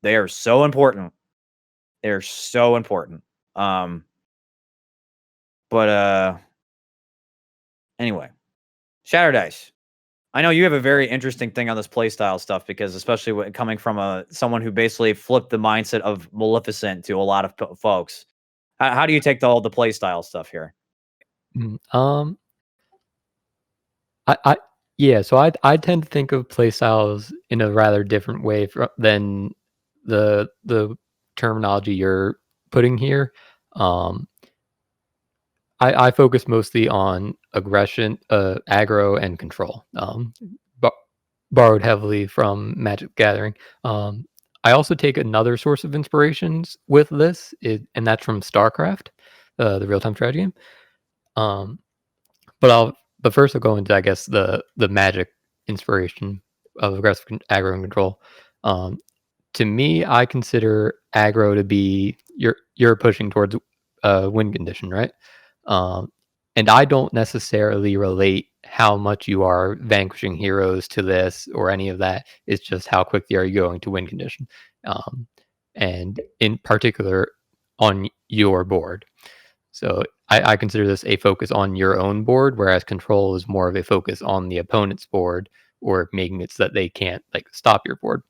Speaker 1: They are so important. They're so important. Um, but anyway, Shatter Dice. I know you have a very interesting thing on this playstyle stuff, because especially coming from someone who basically flipped the mindset of Maleficent to a lot of folks. How do you take all the playstyle stuff here?
Speaker 4: Mm, I yeah, so I tend to think of playstyles in a rather different way than the terminology you're putting here. Um, I focus mostly on aggression, aggro, and control. Bo- Borrowed heavily from Magic the Gathering. Um, I also take another source of inspirations with this, and that's from StarCraft, the real time strategy game. Um, but first I'll go into, I guess, the Magic inspiration of aggressive aggro and control. Um, to me, I consider aggro to be you're pushing towards a win condition, right? Um, and I don't necessarily relate how much you are vanquishing heroes to this or any of that. It's just how quickly are you going to win condition, um, and in particular on your board. So I consider this a focus on your own board, whereas control is more of a focus on the opponent's board, or making it so that they can't like stop your board.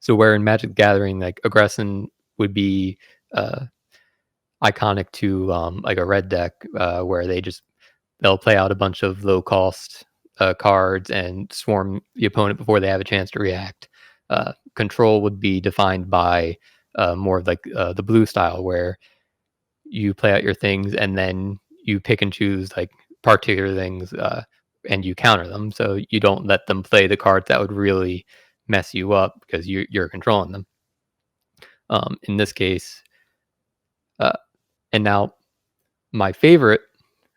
Speaker 4: So where in Magic the Gathering, like aggression would be uh, iconic to like a red deck, where they'll play out a bunch of low cost cards and swarm the opponent before they have a chance to react. Control would be defined by more of like the blue style, where you play out your things and then you pick and choose like particular things, and you counter them. So you don't let them play the cards that would really mess you up because you're controlling them. In this case, uh, and now my favorite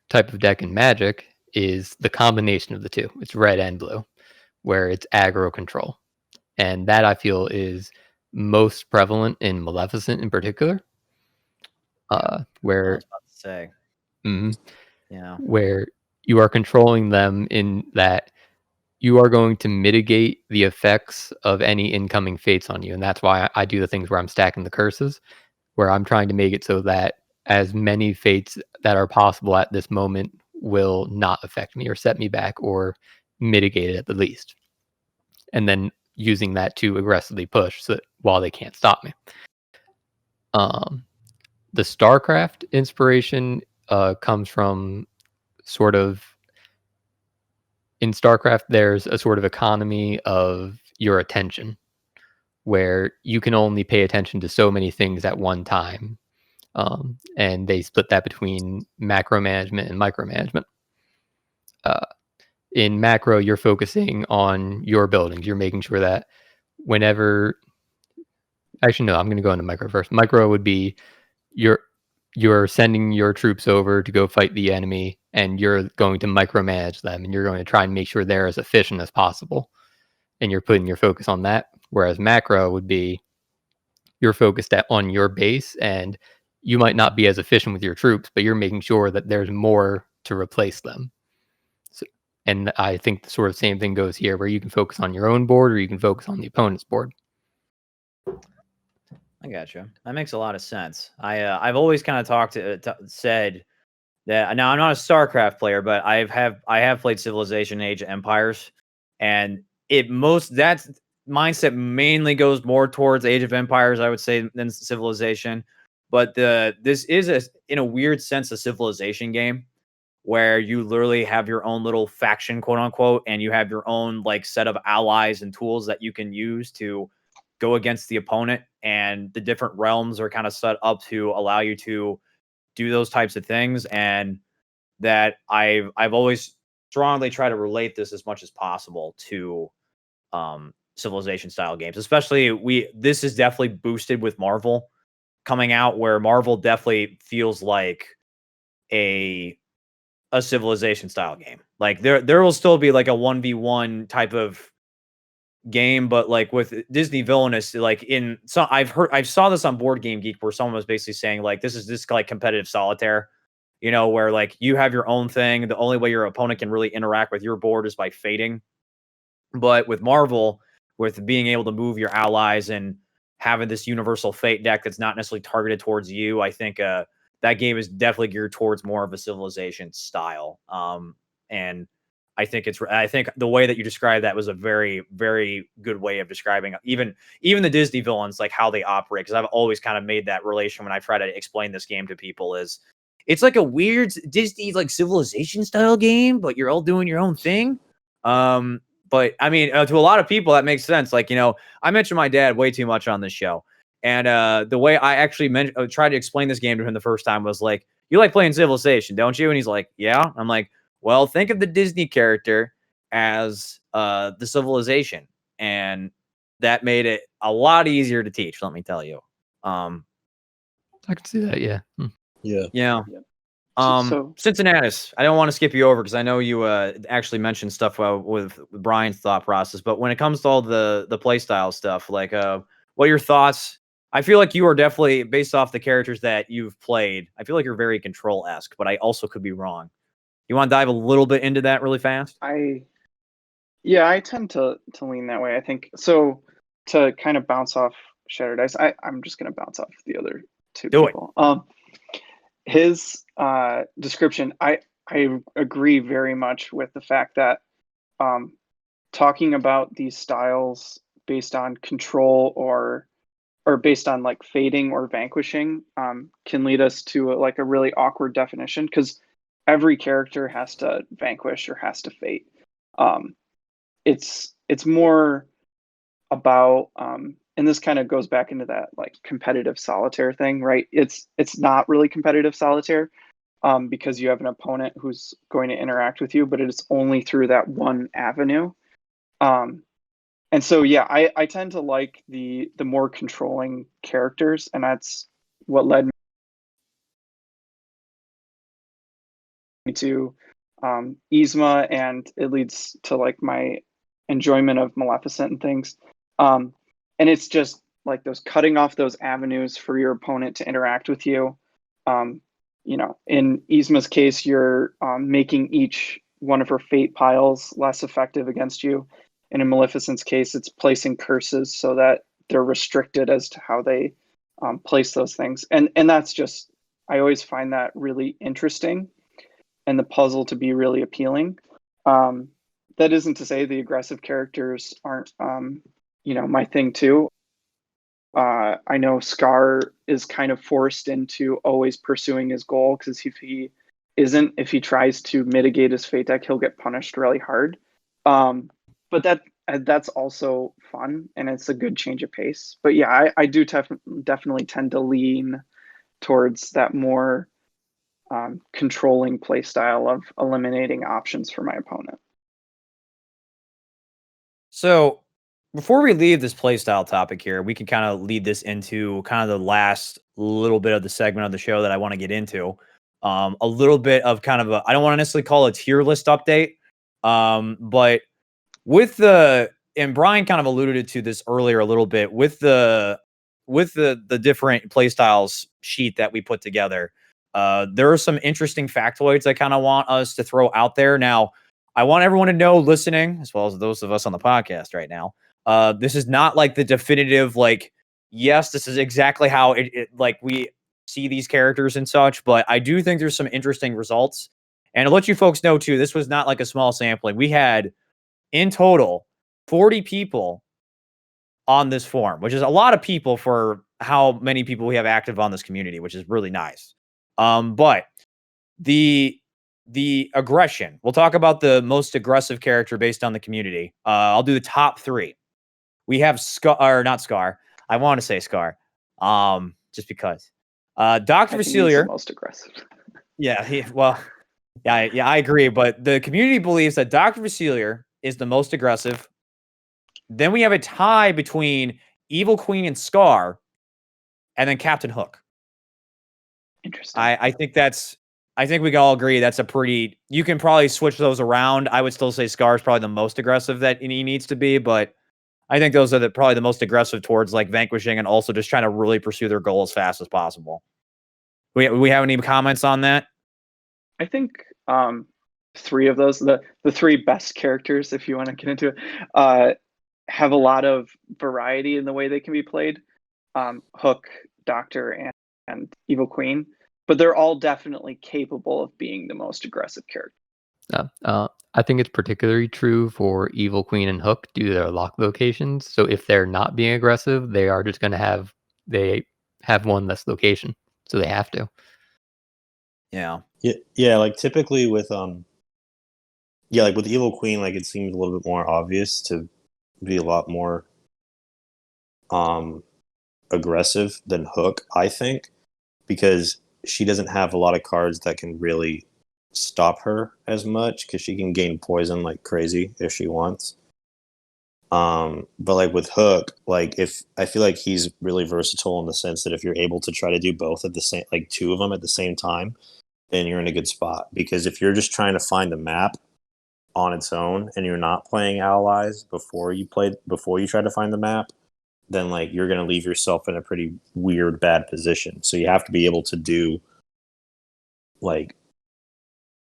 Speaker 4: type of deck in Magic is the combination of the two. It's red and blue, where it's aggro control, and that I feel is most prevalent in Maleficent in particular,
Speaker 1: I
Speaker 4: where
Speaker 1: was about to say,
Speaker 4: mhm,
Speaker 1: yeah,
Speaker 4: where you are controlling them in that you are going to mitigate the effects of any incoming fates on you, and that's why I do the things where I'm stacking the curses, where I'm trying to make it so that as many fates that are possible at this moment will not affect me or set me back or mitigate it at the least. And then using that to aggressively push while they can't stop me. Um, the StarCraft inspiration comes from sort of in StarCraft, there's a sort of economy of your attention where you can only pay attention to so many things at one time. And they split that between macro management and micromanagement. Uh, in macro, you're focusing on your buildings. You're making sure that whenever, actually, no, I'm going to go into micro first. Micro would be you're you're sending your troops over to go fight the enemy and you're going to micromanage them, and you're going to try and make sure they're as efficient as possible, and you're putting your focus on that. Whereas macro would be you're focused on your base, and you might not be as efficient with your troops, but you're making sure that there's more to replace them. So, and I think the sort of same thing goes here, where you can focus on your own board or you can focus on the opponent's board.
Speaker 1: I gotcha. That makes a lot of sense. I've always kind of said that now I'm not a StarCraft player, but I have played Civilization, Age of Empires, and that mindset mainly goes more towards Age of Empires, I would say, than Civilization. But this is in a weird sense a Civilization game where you literally have your own little faction, quote unquote, and you have your own like set of allies and tools that you can use to go against the opponent, and the different realms are kind of set up to allow you to do those types of things. And that I've always strongly tried to relate this as much as possible to Civilization style games, especially this is definitely boosted with Marvel coming out, where Marvel definitely feels like a Civilization style game. Like there will still be like a 1v1 type of game, but like with Disney Villainous, like I saw this on Board Game Geek where someone was basically saying like this is this like competitive solitaire, where like you have your own thing. The only way your opponent can really interact with your board is by fating. But with Marvel, with being able to move your allies and having this universal fate deck that's not necessarily targeted towards you, I think that game is definitely geared towards more of a Civilization style. And I think the way that you described that was a very, very good way of describing even the Disney villains, like how they operate. Because I've always kind of made that relation when I try to explain this game to people. Is it's like a weird Disney like Civilization style game, but you're all doing your own thing. But I mean, to a lot of people that makes sense. Like I mentioned my dad way too much on this show, and the way I actually tried to explain this game to him the first time was like, "You like playing Civilization, don't you?" And he's like, "Yeah." I'm like, well, think of the Disney character as the Civilization, and that made it a lot easier to teach. Let me tell you.
Speaker 4: I can see that. Yeah.
Speaker 2: Yeah.
Speaker 1: Yeah.
Speaker 3: So
Speaker 1: Cincinnati, I don't want to skip you over because I know you actually mentioned stuff with Brian's thought process, but when it comes to all the play style stuff, like what are your thoughts? I feel like you are definitely, based off the characters that you've played, I feel like you're very Control-esque, but I also could be wrong. You want to dive a little bit into that really fast?
Speaker 3: I tend to lean that way. I think so. To kind of bounce off Shattered Ice, I'm just going to bounce off the other two
Speaker 1: Do it.
Speaker 3: people. His description, I agree very much with the fact that talking about these styles based on control or based on like fading or vanquishing can lead us to a really awkward definition, because every character has to vanquish or has to fate. It's more about and this kind of goes back into that like competitive solitaire thing, right? It's not really competitive solitaire because you have an opponent who's going to interact with you, but it is only through that one avenue. And so yeah, I tend to like the more controlling characters, and that's what led me to Yzma, and it leads to like my enjoyment of Maleficent and things. And it's just like those cutting off those avenues for your opponent to interact with you. In Yzma's case, you're making each one of her fate piles less effective against you. And in Maleficent's case, it's placing curses so that they're restricted as to how they place those things. And that's just, I always find that really interesting, and the puzzle to be really appealing. That isn't to say the aggressive characters aren't, my thing too. I know Scar is kind of forced into always pursuing his goal, because if he tries to mitigate his fate deck, he'll get punished really hard. But that's also fun, and it's a good change of pace. But yeah, I do definitely tend to lean towards that more controlling play style of eliminating options for my opponent.
Speaker 1: So before we leave this playstyle topic here, we can kind of lead this into kind of the last little bit of the segment of the show that I want to get into. A little bit of kind of a, I don't want to necessarily call it a tier list update, but with and Brian kind of alluded to this earlier a little bit with the different playstyles sheet that we put together. There are some interesting factoids I kind of want us to throw out there. Now, I want everyone to know, listening, as well as those of us on the podcast right now, this is not like the definitive, like, yes, this is exactly how it like we see these characters and such, but I do think there's some interesting results. And to let you folks know too, this was not like a small sampling. We had in total 40 people on this forum, which is a lot of people for how many people we have active on this community, which is really nice. But the aggression, we'll talk about the most aggressive character based on the community. I'll do the top 3. We have Scar, or not Scar. I want to say Scar. Just because. Dr. Vasilier,
Speaker 3: most aggressive.
Speaker 1: Yeah, I agree. But the community believes that Dr. Vasilier is the most aggressive. Then we have a tie between Evil Queen and Scar, and then Captain Hook.
Speaker 3: Interesting.
Speaker 1: I think we can all agree that's a pretty. You can probably switch those around. I would still say Scar is probably the most aggressive that he needs to be, but I think those are probably the most aggressive towards like vanquishing and also just trying to really pursue their goal as fast as possible. We have any comments on that?
Speaker 3: I think 3 of those, the 3 best characters, if you want to get into it, have a lot of variety in the way they can be played. Hook, Doctor, and Evil Queen, but they're all definitely capable of being the most aggressive character.
Speaker 4: I think it's particularly true for Evil Queen and Hook due to their lock locations. So if they're not being aggressive, they are just going to have one less location, so they have to.
Speaker 2: Yeah. Like typically with like with Evil Queen, like it seems a little bit more obvious to be a lot more aggressive than Hook, I think, because she doesn't have a lot of cards that can really stop her as much, because she can gain poison like crazy if she wants. But like with Hook, like if I feel like he's really versatile in the sense that if you're able to try to do both at the same, like 2 of them at the same time, then you're in a good spot. Because if you're just trying to find the map on its own and you're not playing allies before you try to find the map, then like you're going to leave yourself in a pretty weird, bad position. So you have to be able to do like,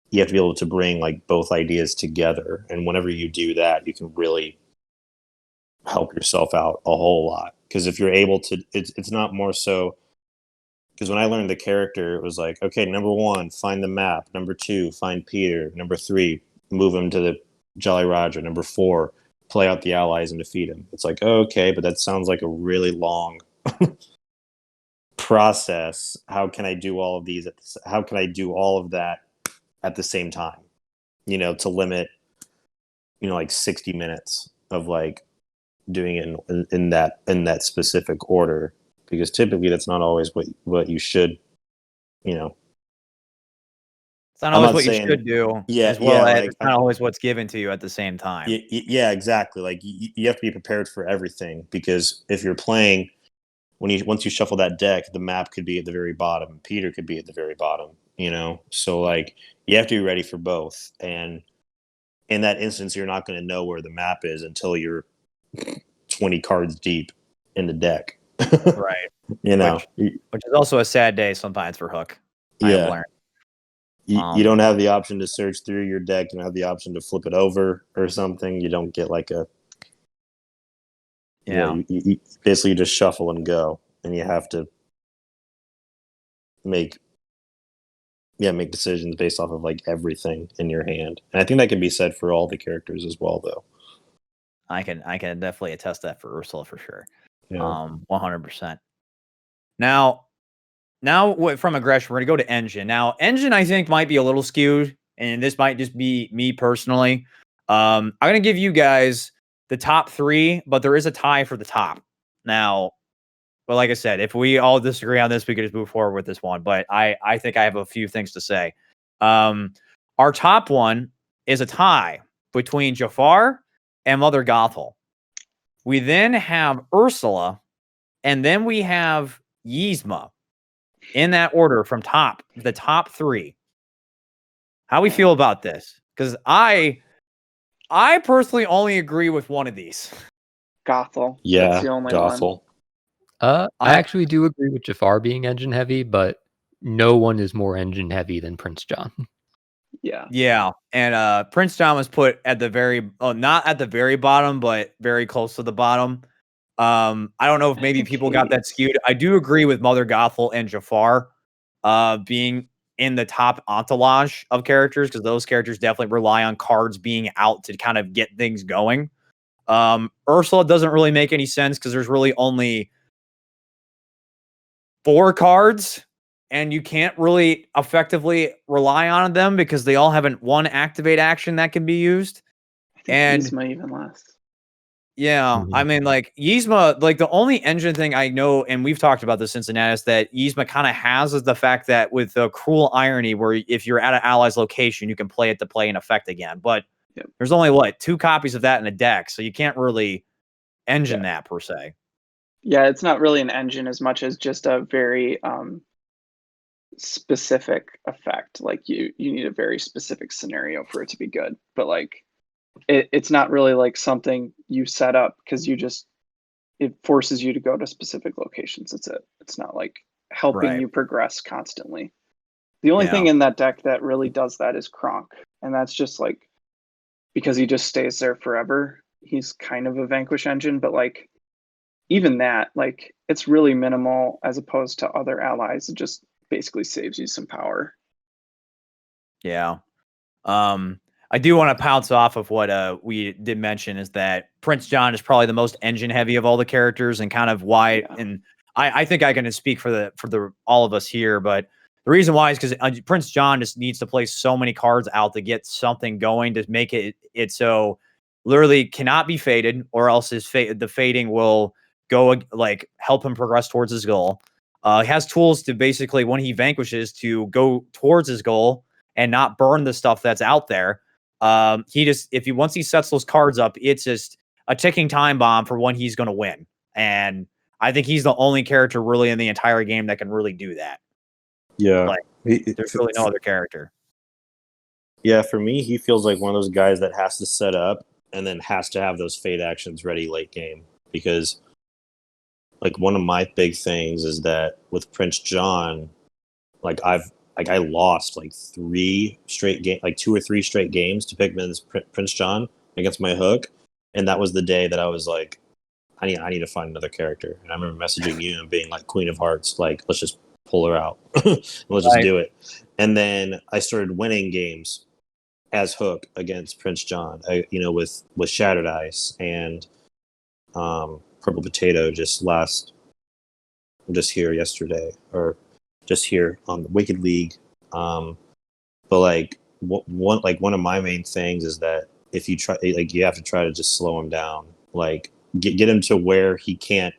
Speaker 2: you have to be able to bring like both ideas together. And whenever you do that, you can really help yourself out a whole lot. Because if you're able to, it's not more so, because when I learned the character, it was like, okay, number 1, find the map. Number 2, find Peter. Number 3, move him to the Jolly Roger. Number 4, play out the allies and defeat him. It's like, okay, but that sounds like a really long process. How can I do all of these? How can I do all of that at the same time? To limit, like 60 minutes of like doing it in that specific order, because typically that's not always what you should,
Speaker 1: It's not always what you should do.
Speaker 2: Yeah,
Speaker 1: as well as it's not always what's given to you at the same time.
Speaker 2: Yeah, exactly. Like you have to be prepared for everything, because if you're playing, once you shuffle that deck, the map could be at the very bottom, Peter could be at the very bottom. So like you have to be ready for both. And in that instance, you're not going to know where the map is until you're 20 cards deep in the deck.
Speaker 1: Right.
Speaker 2: Which
Speaker 1: is also a sad day sometimes for Hook. I have learned.
Speaker 2: You don't have the option to search through your deck. You don't have the option to flip it over or something. You don't get like a... You basically just shuffle and go. And you have to make decisions based off of like everything in your hand. And I think that can be said for all the characters as well, though.
Speaker 1: I can definitely attest that for Ursula for sure.
Speaker 2: Yeah.
Speaker 1: 100%. Now from aggression, we're gonna go to engine. Now, engine I think might be a little skewed, and this might just be me personally. I'm gonna give you guys the top 3, but there is a tie for the top. Now, but like I said, if we all disagree on this, we could just move forward with this one. But I think I have a few things to say. Our top one is a tie between Jafar and Mother Gothel. We then have Ursula, and then we have Yzma. in that order from the top 3. How we feel about this? Because I personally only agree with one of these.
Speaker 3: Gothel.
Speaker 2: Yeah,
Speaker 3: That's the only one.
Speaker 2: Gothel.
Speaker 4: I actually do agree with Jafar being engine heavy, but no one is more engine heavy than Prince John.
Speaker 3: Yeah.
Speaker 1: Yeah, and Prince John was put at the not at the very bottom, but very close to the bottom. I don't know if
Speaker 3: I
Speaker 1: maybe
Speaker 3: think
Speaker 1: people got that
Speaker 3: Hades.
Speaker 1: skewed. I do agree with Mother Gothel and Jafar being in the top entourage of characters, because those characters definitely rely on cards being out to kind of get things going. Ursula doesn't really make any sense because there's really only 4 cards, and you can't really effectively rely on them because they all have one activate action that can be used.
Speaker 3: I think
Speaker 1: And
Speaker 3: Yzma even less.
Speaker 1: yeah, I mean, like Yzma, like the only engine thing I know, and we've talked about this Cincinnati, that Yzma kind of has is the fact that with the cruel irony, where if you're at an ally's location, you can play it to play an effect again. But there's only 2 copies of that in a deck, so you can't really engine that per se.
Speaker 3: Yeah, it's not really an engine as much as just a very specific effect. Like you need a very specific scenario for it to be good. But like it's not really like something you set up because it forces you to go to specific locations. It's not like helping you progress constantly. The only thing in that deck that really does that is Kronk, and that's just like because he just stays there forever. He's kind of a vanquish engine, but like even that, like it's really minimal as opposed to other allies. It just basically saves you some power.
Speaker 1: Yeah. I do want to pounce off of what we did mention, is that Prince John is probably the most engine heavy of all the characters, and kind of why. And I think I can speak for the all of us here, but the reason why is because Prince John just needs to play so many cards out to get something going to make it so literally cannot be faded, or else the fading will go like help him progress towards his goal. He has tools to basically, when he vanquishes, to go towards his goal and not burn the stuff that's out there. Once he sets those cards up, it's just a ticking time bomb for when he's going to win. And I think he's the only character really in the entire game that can really do that.
Speaker 2: Yeah.
Speaker 1: Like, there's really no other character.
Speaker 2: Yeah, for me, he feels like one of those guys that has to set up and then has to have those fade actions ready late game. Because, like, one of my big things is that with Prince John, I lost like 3 straight game, like 2 or 3 straight games to Pikmin's Prince John against my hook, and that was the day that I was like, I need to find another character. And I remember messaging you and being like, Queen of Hearts, like let's just pull her out, let's just do it. And then I started winning games as hook against Prince John, with Shattered Ice and Purple Potato just here yesterday, or just here on the Wicked League. But like one of my main things is that if you try, like, you have to try to just slow him down, like get him to where he can't.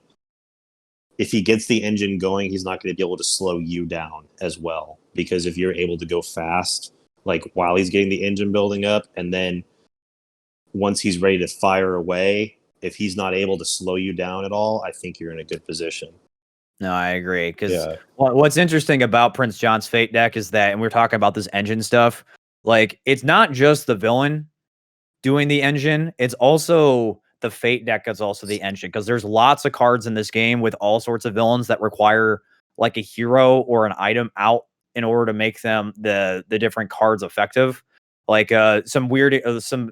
Speaker 2: If he gets the engine going, he's not going to be able to slow you down as well, because if you're able to go fast, like while he's getting the engine building up, and then once he's ready to fire away, if he's not able to slow you down at all, I think you're in a good position.
Speaker 1: No, I agree. Because what's interesting about Prince John's Fate deck is that, and we're talking about this engine stuff, like it's not just the villain doing the engine, it's also the Fate deck that's also the engine. Because there's lots of cards in this game with all sorts of villains that require like a hero or an item out in order to make them the different cards effective. Like some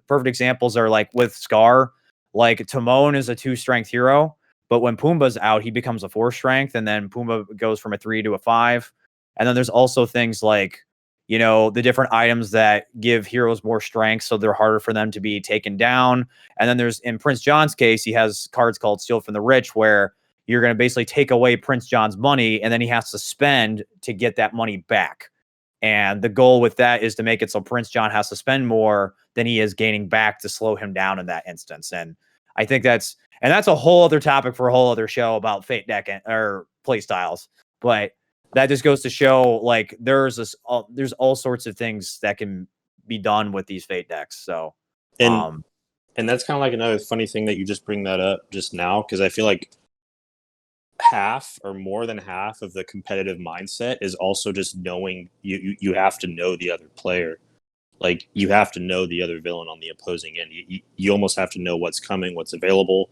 Speaker 1: perfect examples are like with Scar, like Timon is a 2 strength hero. But when Pumbaa's out, he becomes a 4 strength, and then Pumbaa goes from a 3 to a 5. And then there's also things like, the different items that give heroes more strength, so they're harder for them to be taken down. And then there's, in Prince John's case, he has cards called Steal from the Rich, where you're going to basically take away Prince John's money, and then he has to spend to get that money back. And the goal with that is to make it so Prince John has to spend more than he is gaining back to slow him down in that instance. And I think that's a whole other topic for a whole other show about Fate deck or play styles. But that just goes to show, like, there's all sorts of things that can be done with these Fate decks. So,
Speaker 2: and that's kind of like another funny thing that you just bring that up just now, because I feel like half or more than half of the competitive mindset is also just knowing you have to know the other player. Like, you have to know the other villain on the opposing end. You almost have to know what's coming, what's available,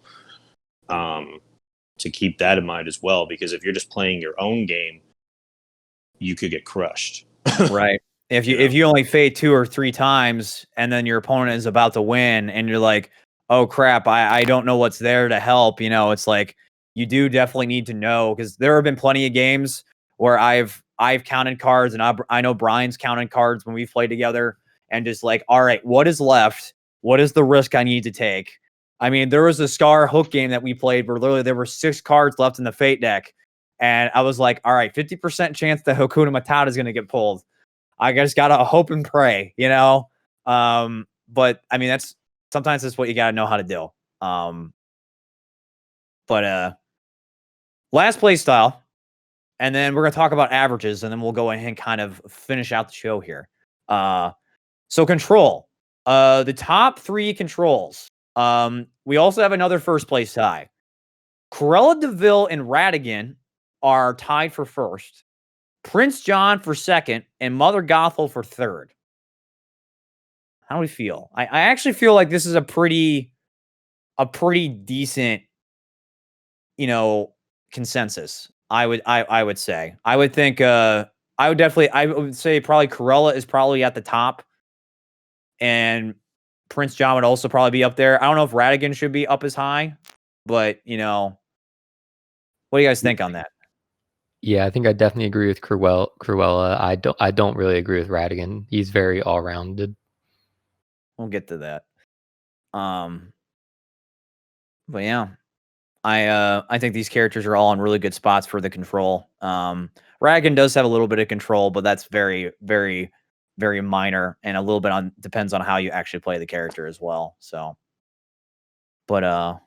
Speaker 2: to keep that in mind as well. Because if you're just playing your own game, you could get crushed.
Speaker 1: Right. If you only fade 2 or 3 times and then your opponent is about to win and you're like, oh crap, I don't know what's there to help. It's like you do definitely need to know, because there have been plenty of games where I've counted cards, and I know Brian's counted cards when we've played together, and just like, all right, what is left? What is the risk I need to take? I mean, there was a Scar Hook game that we played where literally there were 6 cards left in the Fate deck. And I was like, all right, 50% chance that Hakuna Matata is going to get pulled. I just got to hope and pray, But I mean, sometimes that's what you got to know how to do. But last play style, and then we're going to talk about averages, and then we'll go ahead and kind of finish out the show here. So control, the top 3 controls. We also have another first place tie. Cruella de Vil and Radigan are tied for first, Prince John for second, and Mother Gothel for third. How do we feel? I actually feel like this is a pretty decent, consensus. I would say. I would think I would say probably Cruella is probably at the top, and Prince John would also probably be up there. I don't know if Radigan should be up as high, but what do you guys think on that?
Speaker 4: Yeah, I think I definitely agree with Cruella. I don't really agree with Radigan. He's very all-rounded.
Speaker 1: We'll get to that. But yeah, I think these characters are all in really good spots for the control. Radigan does have a little bit of control, but that's very, very, very minor, and a little bit depends on how you actually play the character as well. So, but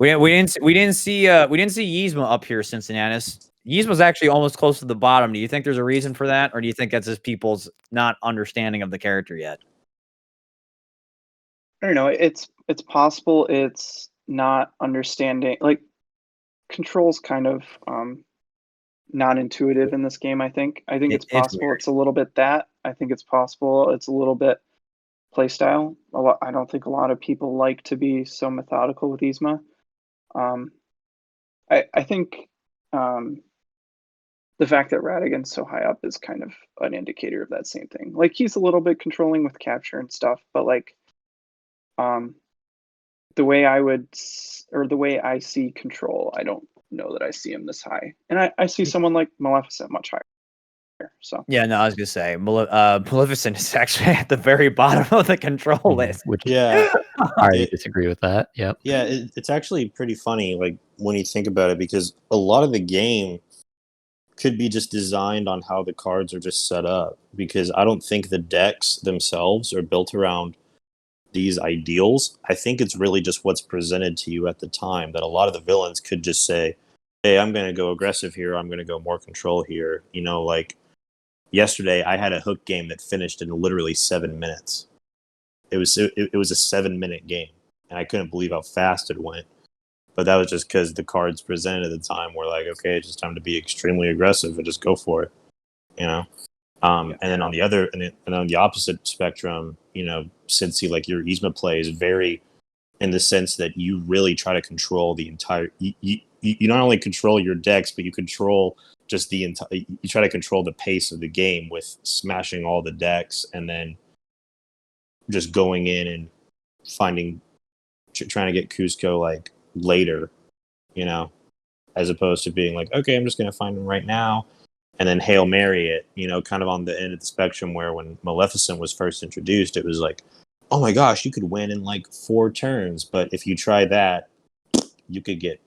Speaker 1: we didn't see Yzma up here, Cincinnati. Yzma's actually almost close to the bottom. Do you think there's a reason for that, or do you think that's just people's not understanding of the character yet?
Speaker 3: I don't know. It's possible it's not understanding. Like, control's kind of non-intuitive in this game. I think it's possible it's a little bit that. I think it's possible it's a little bit playstyle. I don't think a lot of people like to be so methodical with Yzma. I think the fact that Radigan's so high up is kind of an indicator of that same thing. Like, he's a little bit controlling with capture and stuff, but like, the way I see control, I don't know that I see him this high. And I see someone like Maleficent much higher. So
Speaker 1: yeah, no, I was gonna say Maleficent is actually at the very bottom of the control list.
Speaker 4: Which
Speaker 2: Yeah,
Speaker 4: I disagree with that. Yep.
Speaker 2: yeah, it's actually pretty funny, like, when you think about it, because a lot of the game could be just designed on how the cards are just set up. Because I don't think the decks themselves are built around these ideals. I think it's really just what's presented to you at the time, that a lot of the villains could just say, hey, I'm going to go aggressive here, I'm going to go more control here. Like yesterday I had a Hook game that finished in literally 7 minutes. It was a 7-minute game, and I couldn't believe how fast it went. But that was just because the cards presented at the time were like, okay, it's just time to be extremely aggressive and just go for it, And then on the opposite spectrum, Cincy, like, your Yzma play is very, in the sense that you really try to control the entire. You not only control your decks, but you control just the entire. You try to control the pace of the game with smashing all the decks, and then just going in and trying to get Cusco like later, as opposed to being like, okay, I'm just going to find him right now. And then Hail Mary it, kind of on the end of the spectrum, where when Maleficent was first introduced, it was like, oh my gosh, you could win in like 4 turns. But if you try that, you could get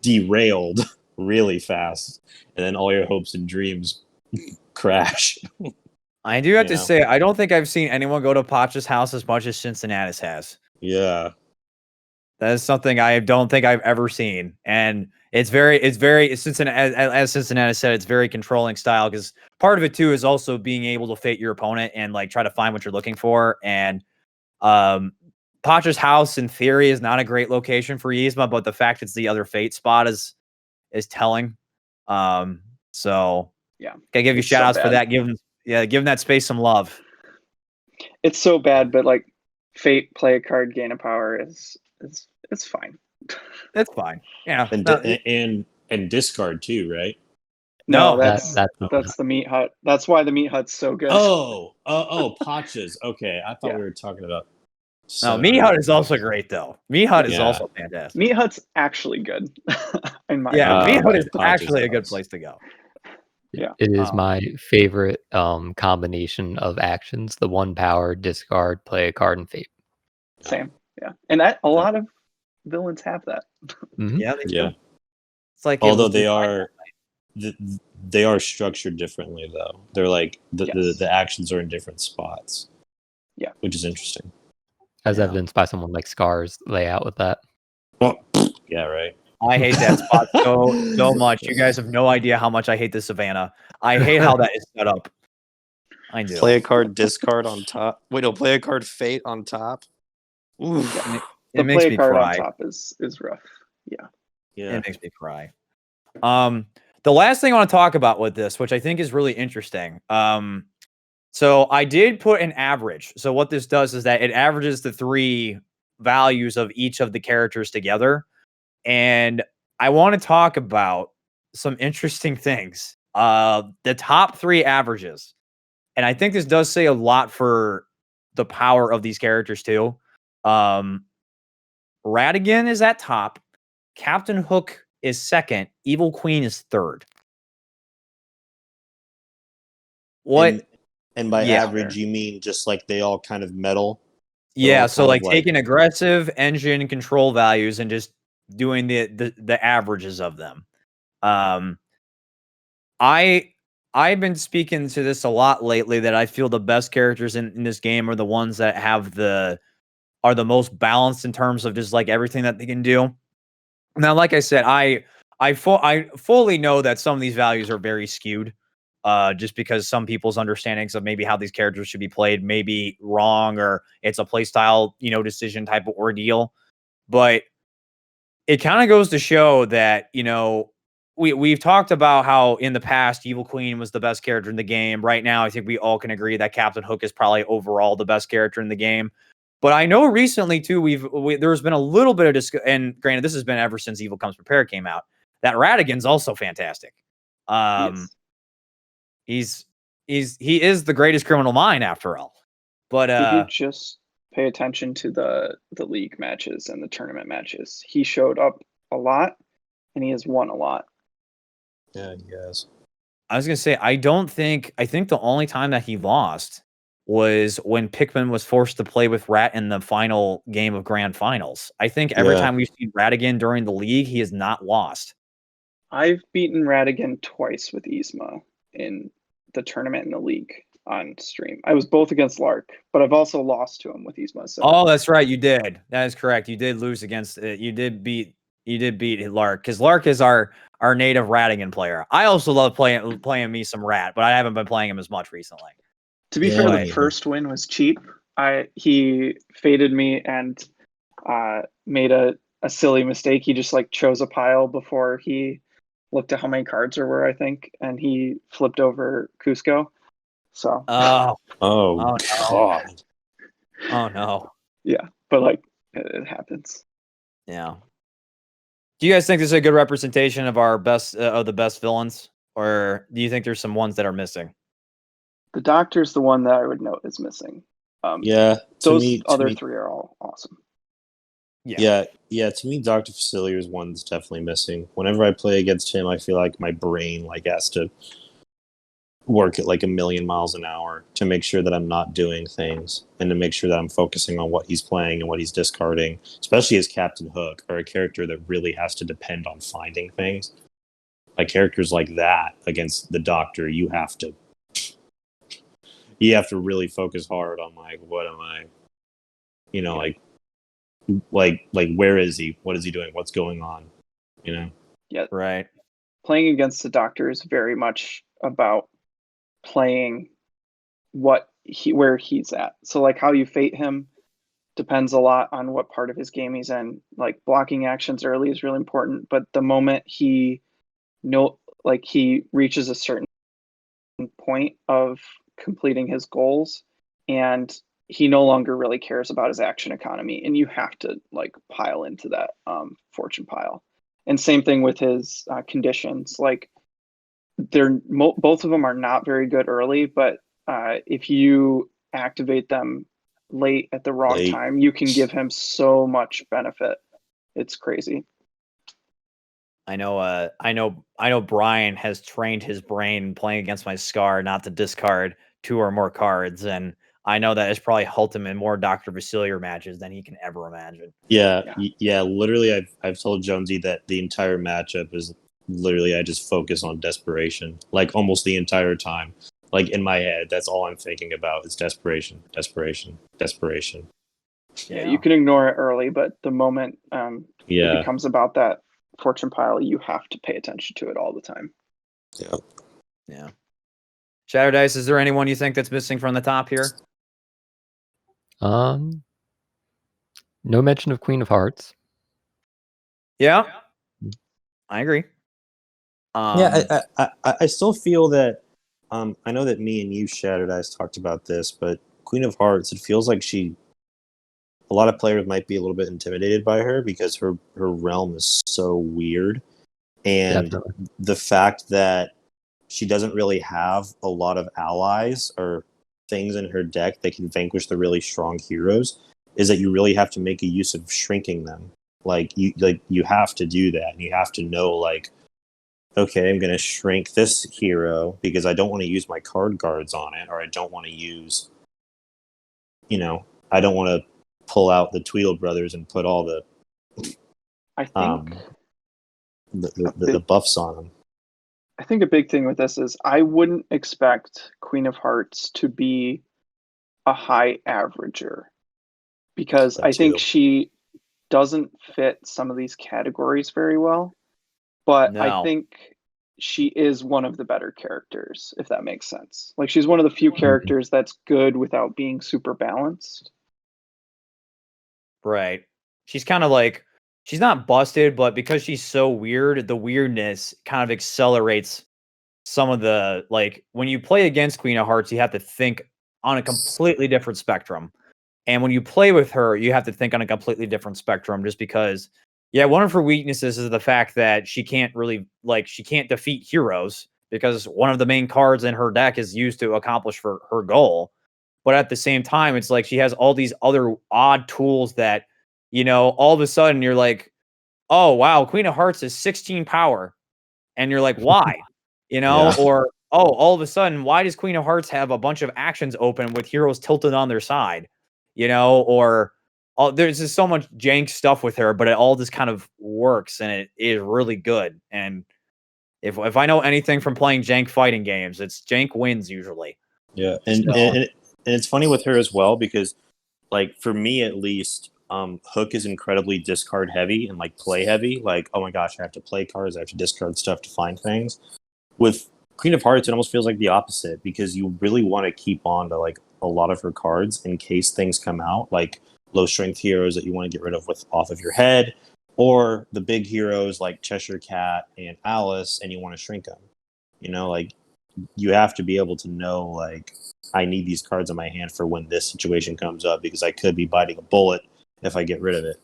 Speaker 2: derailed really fast. And then all your hopes and dreams crash.
Speaker 1: I do have to say, I don't think I've seen anyone go to Pacha's house as much as Cincinnati has.
Speaker 2: Yeah.
Speaker 1: That is something I don't think I've ever seen. And it's Cincinnati, as Cincinnati said, it's very controlling style, because part of it too is also being able to fate your opponent and like try to find what you're looking for. And Pacha's house in theory is not a great location for Yzma, but the fact it's the other fate spot is is telling. So
Speaker 3: Yeah,
Speaker 1: gotta give you
Speaker 3: it's so
Speaker 1: shout outs for
Speaker 3: bad.
Speaker 1: that. Give them that space some love.
Speaker 3: It's so bad, but like Fate, play a card, gain a power is it's fine.
Speaker 1: That's fine. Yeah.
Speaker 2: And
Speaker 1: No,
Speaker 2: and discard too, right?
Speaker 3: No,
Speaker 1: no,
Speaker 3: that's the meat hut. That's why the meat hut's so good.
Speaker 2: Oh, Pachas. Okay, I thought
Speaker 3: Yeah.
Speaker 2: we were talking about.
Speaker 1: no.
Speaker 2: 700.
Speaker 1: Mihut is also great though. Mihut is
Speaker 2: Yeah.
Speaker 1: also fantastic.
Speaker 3: Meat hut's actually good, in my
Speaker 1: Yeah,
Speaker 3: opinion.
Speaker 1: Mihut is
Speaker 2: Pachas
Speaker 1: actually a good
Speaker 2: sucks.
Speaker 1: place to go.
Speaker 3: Yeah.
Speaker 4: It is
Speaker 1: Um,
Speaker 4: my favorite combination of actions: the 1 power, discard, play a card, and fate.
Speaker 3: Same. Yeah. And that a lot of villains have that.
Speaker 4: Mhm.
Speaker 1: Yeah, they do.
Speaker 2: Yeah.
Speaker 1: It's like it
Speaker 2: Although
Speaker 1: was designed-
Speaker 2: they are structured differently though. They're like
Speaker 3: Yes.
Speaker 2: the actions are in different spots.
Speaker 3: Yeah.
Speaker 2: Which is interesting.
Speaker 4: As
Speaker 1: Yeah.
Speaker 4: evidenced by someone like Scar's layout with that.
Speaker 2: Well, yeah, right.
Speaker 1: I hate that spot so much. You guys have no idea how much I hate the Savannah. I hate how that is set up. I do.
Speaker 5: Play a card, discard on top. Wait, no, play a card, fate on top. Ooh.
Speaker 1: It
Speaker 3: The
Speaker 1: makes
Speaker 3: play
Speaker 1: me
Speaker 3: card
Speaker 1: cry.
Speaker 3: on top is rough. Yeah.
Speaker 2: Yeah.
Speaker 1: It makes me cry. The last thing I want to talk about with this, which I think is really interesting. So I did put an average. So what this does is that it averages the 3 values of each of the characters together. And I want to talk about some interesting things. The top 3 averages. And I think this does say a lot for the power of these characters too. Ratigan is at top. Captain Hook is second. Evil Queen is third. What?
Speaker 2: And by
Speaker 1: Yeah.
Speaker 2: average, you mean just like they all kind of meddle?
Speaker 1: Yeah,
Speaker 2: all
Speaker 1: so
Speaker 2: kind
Speaker 1: like
Speaker 2: of
Speaker 1: taking aggressive engine control values and just doing the averages of them. I've been speaking to this a lot lately that I feel the best characters in this game are the ones that are the most balanced in terms of just like everything that they can do. Now, like I said, I fully know that some of these values are very skewed. Just because some people's understandings of maybe how these characters should be played may be wrong, or it's a playstyle, decision type of ordeal. But it kind of goes to show that, we've talked about how in the past Evil Queen was the best character in the game. Right now, I think we all can agree that Captain Hook is probably overall the best character in the game. But I know recently too, there's been a little bit of discussion, and granted, this has been ever since Evil Comes Prepared came out, that Ratigan's also fantastic.
Speaker 3: Yes.
Speaker 1: He is the greatest criminal mind after all. But
Speaker 3: If you just pay attention to the league matches and the tournament matches, he showed up a lot and he has won a lot.
Speaker 2: Yeah, yes.
Speaker 1: I was gonna say I think the only time that he lost was when Pikmin was forced to play with Rat in the final game of Grand Finals. I think every time we've seen Ratigan during the league, he has not lost.
Speaker 3: I've beaten Ratigan twice with Yzma in the tournament and the league on stream. I was both against Lark, but I've also lost to him with Yzma. So
Speaker 1: Oh, that's right, you did. That is correct. You did lose against it. You did beat Lark, because Lark is our native Ratigan player. I also love playing me some Rat, but I haven't been playing him as much recently.
Speaker 3: to be fair, the first win was cheap. He faded me and made a silly mistake. He just like chose a pile before he looked at how many cards there were, I think, and he flipped over Cusco. So
Speaker 1: Oh
Speaker 2: no.
Speaker 1: God. Oh no.
Speaker 3: Yeah, but like it happens.
Speaker 1: Yeah. Do you guys think this is a good representation of our best of the best villains, or do you think there's some ones that are missing?
Speaker 3: The Doctor's the one that I would note is missing.
Speaker 2: Yeah,
Speaker 3: those other 3 are all awesome.
Speaker 2: Yeah. To me, Dr. Facilier's one's definitely missing. Whenever I play against him, I feel like my brain has to work at like 1,000,000 miles an hour to make sure that I'm not doing things and to make sure that I'm focusing on what he's playing and what he's discarding, especially as Captain Hook, or a character that really has to depend on finding things. Like characters like that against the Doctor, you have to really focus hard on like, what am I, like where is he? What is he doing? What's going on?
Speaker 3: Yeah.
Speaker 1: Right.
Speaker 3: Playing against the Doctor is very much about playing where he's at. So like how you fate him depends a lot on what part of his game he's in. Like blocking actions early is really important, but the moment he no, like he reaches a certain point of completing his goals, and he no longer really cares about his action economy, and you have to like pile into that fortune pile. And same thing with his conditions. Like both of them are not very good early, but if you activate them late at the wrong
Speaker 2: Late.
Speaker 3: time, you can give him so much benefit. It's crazy.
Speaker 1: I know Brian has trained his brain playing against my Scar not to discard 2 or more cards, and I know that has probably helped him in more Dr. Vasilier matches than he can ever imagine.
Speaker 2: Yeah,
Speaker 3: Yeah.
Speaker 2: yeah. Literally, I've told Jonesy that the entire matchup is literally I just focus on desperation, like almost the entire time. Like in my head, that's all I'm thinking about is desperation, desperation, desperation.
Speaker 3: Yeah, you can ignore it early, but the moment it
Speaker 2: Yeah,
Speaker 3: becomes about that fortune pile, you have to pay attention to it all the time.
Speaker 2: yeah.
Speaker 1: Yeah. Shadow Dice, is there anyone you think that's missing from the top here?
Speaker 4: No mention of Queen of Hearts.
Speaker 1: Yeah, I agree.
Speaker 2: Yeah, I still feel that. I know that me and you, Shattered Eyes, talked about this, but Queen of Hearts, it feels like a lot of players might be a little bit intimidated by her because her realm is so weird, and
Speaker 4: Definitely.
Speaker 2: the fact that she doesn't really have a lot of allies or things in her deck that can vanquish the really strong heroes is that you really have to make a use of shrinking them. You have to do that, and you have to know like, okay, I'm going to shrink this hero because I don't want to use my card guards on it, or I don't want to use, I don't want to pull out the Tweedle brothers and put all the
Speaker 3: I think
Speaker 2: the buffs on them.
Speaker 3: I think a big thing with this is I wouldn't expect Queen of Hearts to be a high averager because
Speaker 2: That
Speaker 3: I think
Speaker 2: too.
Speaker 3: she doesn't fit some of these categories very well. But I
Speaker 1: No.
Speaker 3: think she is one of the better characters, if that makes sense. Like she's one of the few characters that's good without being super balanced.
Speaker 1: Right. She's kind of like, she's not busted, but because she's so weird, the weirdness kind of accelerates some of the, like, when you play against Queen of Hearts, you have to think on a completely different spectrum. And when you play with her, you have to think on a completely different spectrum just because, yeah, one of her weaknesses is the fact that she can't really, like, she can't defeat heroes because one of the main cards in her deck is used to accomplish for her goal. But at the same time, it's like she has all these other odd tools that, all of a sudden you're like, oh, wow, Queen of Hearts is 16 power. And you're like, why?
Speaker 2: Yeah.
Speaker 1: Or, oh, all of a sudden, why does Queen of Hearts have a bunch of actions open with heroes tilted on their side? Or there's just so much jank stuff with her, but it all just kind of works and it is really good. And if I know anything from playing jank fighting games, it's jank wins usually.
Speaker 2: Yeah, and
Speaker 1: So,
Speaker 2: and it's funny with her as well because, like, for me at least, Hook is incredibly discard heavy and like play heavy. Like, oh my gosh, I have to play cards, I have to discard stuff to find things. With Queen of Hearts, it almost feels like the opposite because you really want to keep on to like a lot of her cards in case things come out, like low strength heroes that you want to get rid of with off of your head, or the big heroes like Cheshire Cat and Alice, and you want to shrink them. Like you have to be able to know like I need these cards in my hand for when this situation comes up because I could be biting a bullet if I get rid of it.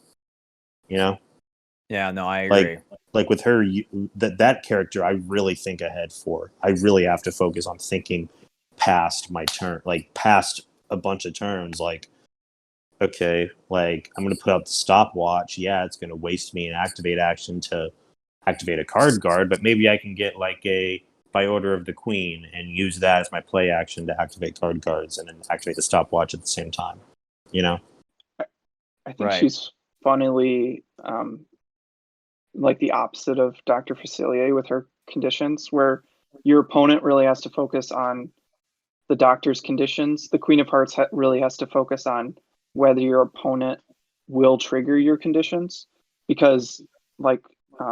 Speaker 1: yeah, no, I agree.
Speaker 2: Like with her, that character, I really think ahead for. I really have to focus on thinking past my turn, like past a bunch of turns. Like, okay, like I'm going to put out the stopwatch. Yeah, it's going to waste me an activate action to activate a card guard, but maybe I can get like a by order of the queen and use that as my play action to activate card guards and then activate the stopwatch at the same time.
Speaker 3: I think
Speaker 1: Right.
Speaker 3: she's funnily like the opposite of Dr. Facilier with her conditions, where your opponent really has to focus on the doctor's conditions. The Queen of Hearts really has to focus on whether your opponent will trigger your conditions, because like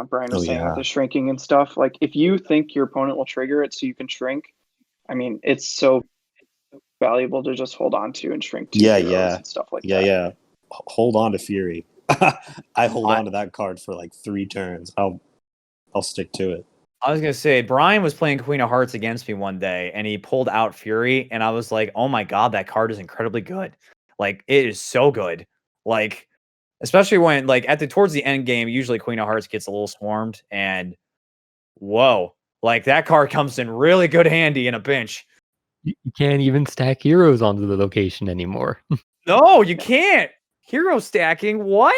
Speaker 3: Brian was saying with the shrinking and stuff, like if you think your opponent will trigger it so you can shrink, I mean, it's so valuable to just hold on to and shrink to heroes and stuff like that.
Speaker 2: Yeah. Hold on to Fury. I hold on to that card for like 3 turns. I'll stick to it.
Speaker 1: I was gonna say Brian was playing Queen of Hearts against me one day, and he pulled out Fury, and I was like, "Oh my god, that card is incredibly good! Like, it is so good! Like, especially when like towards the end game, usually Queen of Hearts gets a little swarmed, and whoa, like that card comes in really good handy in a pinch.
Speaker 4: You can't even stack heroes onto the location anymore.
Speaker 1: No, you can't. Hero stacking, what?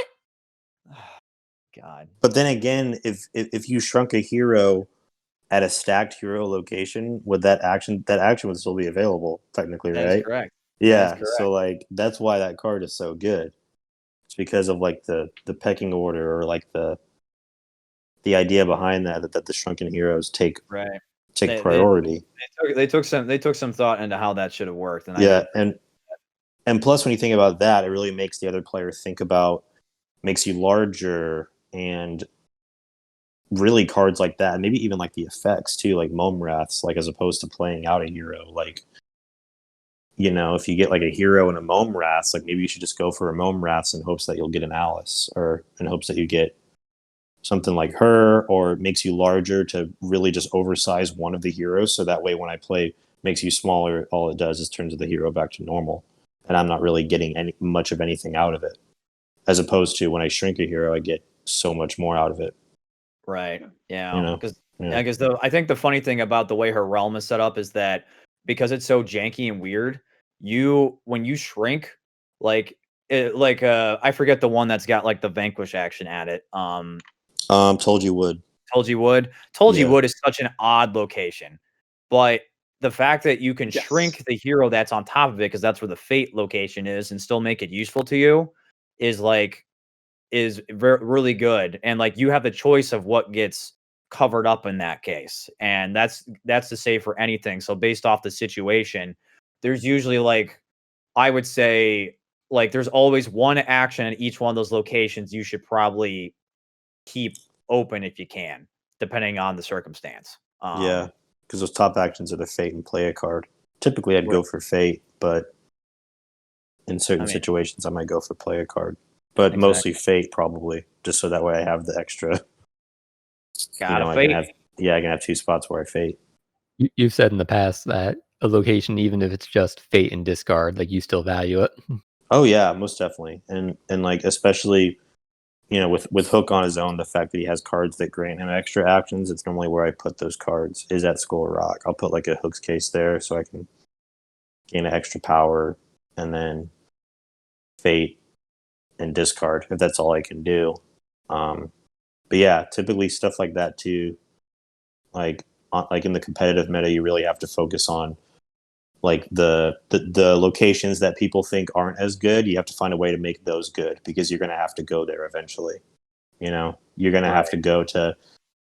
Speaker 1: God.
Speaker 2: But then again, if you shrunk a hero at a stacked hero location, would that action would still be available technically,
Speaker 1: That is
Speaker 2: right?
Speaker 1: correct. That is
Speaker 2: Yeah.
Speaker 1: correct.
Speaker 2: So like that's why that card is so good. It's because of like the pecking order or like the idea behind that the shrunken heroes take
Speaker 1: Right.
Speaker 2: priority.
Speaker 1: They took some thought into how that should have worked, and
Speaker 2: Yeah, and plus when you think about that, it really makes the other player think about makes you larger and really cards like that, maybe even like the effects too, like Mome Wraths, like as opposed to playing out a hero. Like, you know, if you get like a hero and a Mome Wraths, like maybe you should just go for a Mome Wraths in hopes that you'll get an Alice, or in hopes that you get something like her, or it makes you larger to really just oversize one of the heroes. So that way when I play makes you smaller, all it does is turns the hero back to normal. And I'm not really getting much of anything out of it. As opposed to when I shrink a hero, I get so much more out of it.
Speaker 1: Right.
Speaker 2: You
Speaker 1: Yeah.
Speaker 2: know?
Speaker 1: Because
Speaker 2: Yeah.
Speaker 1: I think the funny thing about the way her realm is set up is that because it's so janky and weird, when you shrink, like I forget the one that's got like the vanquish action at it.
Speaker 2: Told you would.
Speaker 1: Told you would. Told you
Speaker 2: Yeah.
Speaker 1: would is such an odd location. But the fact that you can
Speaker 3: Yes.
Speaker 1: shrink the hero that's on top of it, because that's where the fate location is, and still make it useful to you is like really good. And like you have the choice of what gets covered up in that case. And that's to say for anything. So based off the situation, there's usually like I would say like there's always one action at each one of those locations you should probably keep open if you can, depending on the circumstance.
Speaker 2: Yeah. Because those top actions are the fate and play a card. Typically I'd go for fate, but in certain situations I might go for play a card. But mostly fate probably, just so that way I have the extra.
Speaker 1: Gotta fate.
Speaker 2: I can have 2 spots where I fate.
Speaker 4: You've said in the past that a location, even if it's just fate and discard, like you still value it.
Speaker 2: Oh yeah, most definitely. And like especially, you know, with Hook on his own, the fact that he has cards that grant him extra actions, it's normally where I put those cards is at Skull Rock. I'll put like a Hook's case there so I can gain an extra power, and then fate and discard if that's all I can do. But yeah, typically stuff like that too. Like in the competitive meta, you really have to focus on like the locations that people think aren't as good. You have to find a way to make those good because you're going to have to go there eventually. You know, you're going to have to go to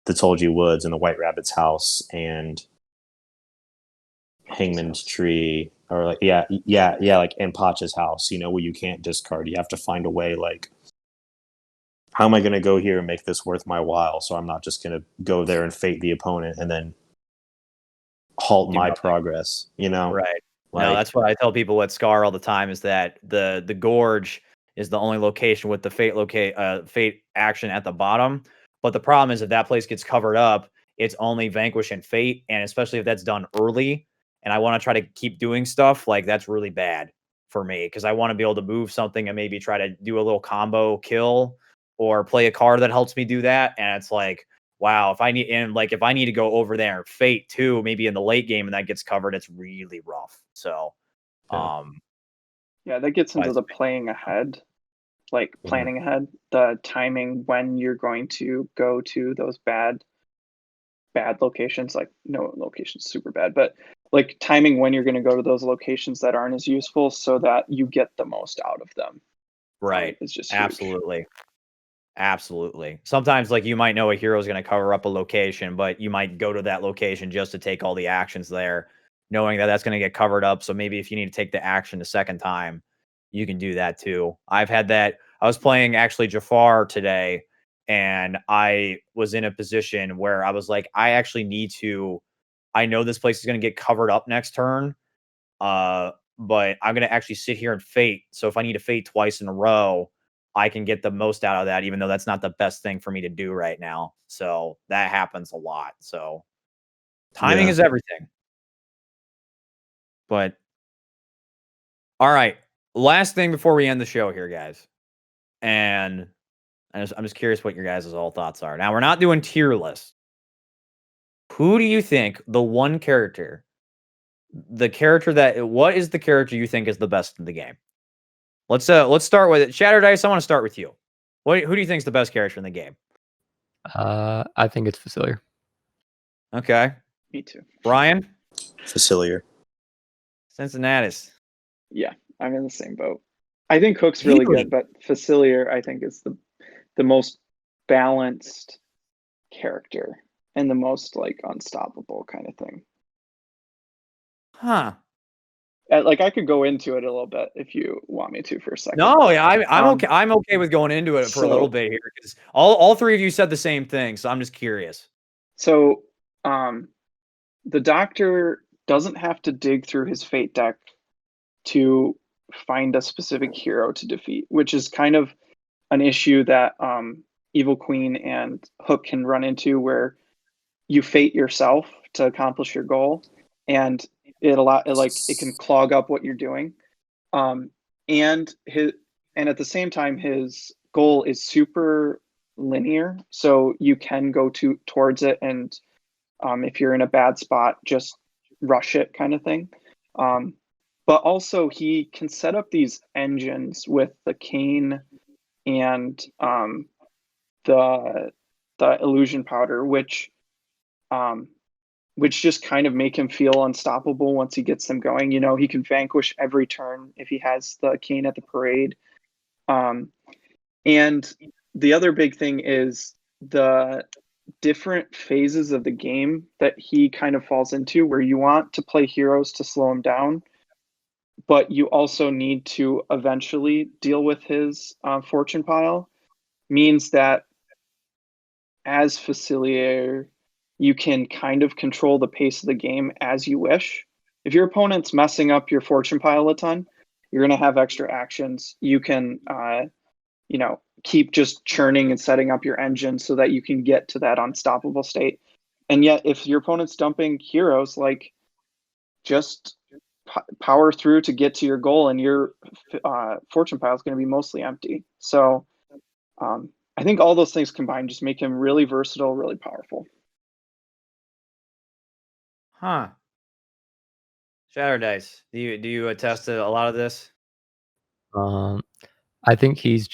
Speaker 2: the Told You Woods and the White Rabbit's house and Hangman's Tree, or like like and Pacha's house. You know, where you can't discard. You have to find a way like, how am I going to go here and make this worth my while? So I'm not just going to go there and fate the opponent and then halt my progress, you know?
Speaker 1: Right.
Speaker 2: Like,
Speaker 1: no, that's what I tell people at Scar all the time is that the gorge is the only location with the fate action at the bottom. But the problem is if that place gets covered up, it's only vanquish and fate, and especially if that's done early, and I want to try to keep doing stuff, like that's really bad for me because I want to be able to move something and maybe try to do a little combo kill or play a card that helps me do that. And it's like, wow, if I need to go over there and fate too, maybe in the late game and that gets covered, it's really rough. So,
Speaker 3: yeah, that gets into the playing ahead, like planning ahead, the timing when you're going to go to those bad locations. Like no location's super bad, but like timing when you're going to go to those locations that aren't as useful so that you get the most out of them.
Speaker 1: Right.
Speaker 3: It's just
Speaker 1: absolutely. Absolutely. Sometimes like you might know a hero is going to cover up a location, but you might go to that location just to take all the actions there, knowing that that's going to get covered up. So maybe if you need to take the action the second time, you can do that too. I've had that. I was playing actually Jafar today, and I was in a position where I was like, I actually need to. I know this place is going to get covered up next turn, but I'm going to actually sit here and fate. So if I need to fate twice in a row, I can get the most out of that, even though that's not the best thing for me to do right now. So that happens a lot. So timing is everything. But all right, last thing before we end the show here, guys. And I'm just curious what your guys' all thoughts are. Now, we're not doing tier lists. Who do you think the one character, what is the character you think is the best in the game? Let's start with it. Shatter Dice, I want to start with you. Who do you think is the best character in the game?
Speaker 4: I think it's Facilier.
Speaker 1: Okay.
Speaker 3: Me too.
Speaker 1: Brian?
Speaker 2: Facilier.
Speaker 1: Cincinnatus.
Speaker 3: Yeah, I'm in the same boat. I think Hook's really
Speaker 1: Really?
Speaker 3: good, but Facilier I think is the most balanced character and the most like unstoppable kind of thing.
Speaker 1: Huh.
Speaker 3: Like I could go into it a little bit if you want me to for a second.
Speaker 1: No, yeah, I'm okay. I'm okay with going into it for a little bit here because all three of you said the same thing, so I'm just curious.
Speaker 3: So, the Doctor doesn't have to dig through his fate deck to find a specific hero to defeat, which is kind of an issue that Evil Queen and Hook can run into, where you fate yourself to accomplish your goal, and it can clog up what you're doing. And at the same time, his goal is super linear, so you can go towards it, and if you're in a bad spot, just rush it, kind of thing. But also, he can set up these engines with the cane and the illusion powder, which just kind of make him feel unstoppable once he gets them going. You know, he can vanquish every turn if he has the cane at the parade. And the other big thing is the different phases of the game that he kind of falls into, where you want to play heroes to slow him down, but you also need to eventually deal with his fortune pile. Means that as Facilier, you can kind of control the pace of the game as you wish. If your opponent's messing up your fortune pile a ton, you're going to have extra actions. You can, keep just churning and setting up your engine so that you can get to that unstoppable state. And yet, if your opponent's dumping heroes, like, just power through to get to your goal, and your fortune pile is going to be mostly empty. So I think all those things combined just make him really versatile, really powerful.
Speaker 1: Huh. Shatter Dice, do you attest to a lot of this?
Speaker 4: I think he's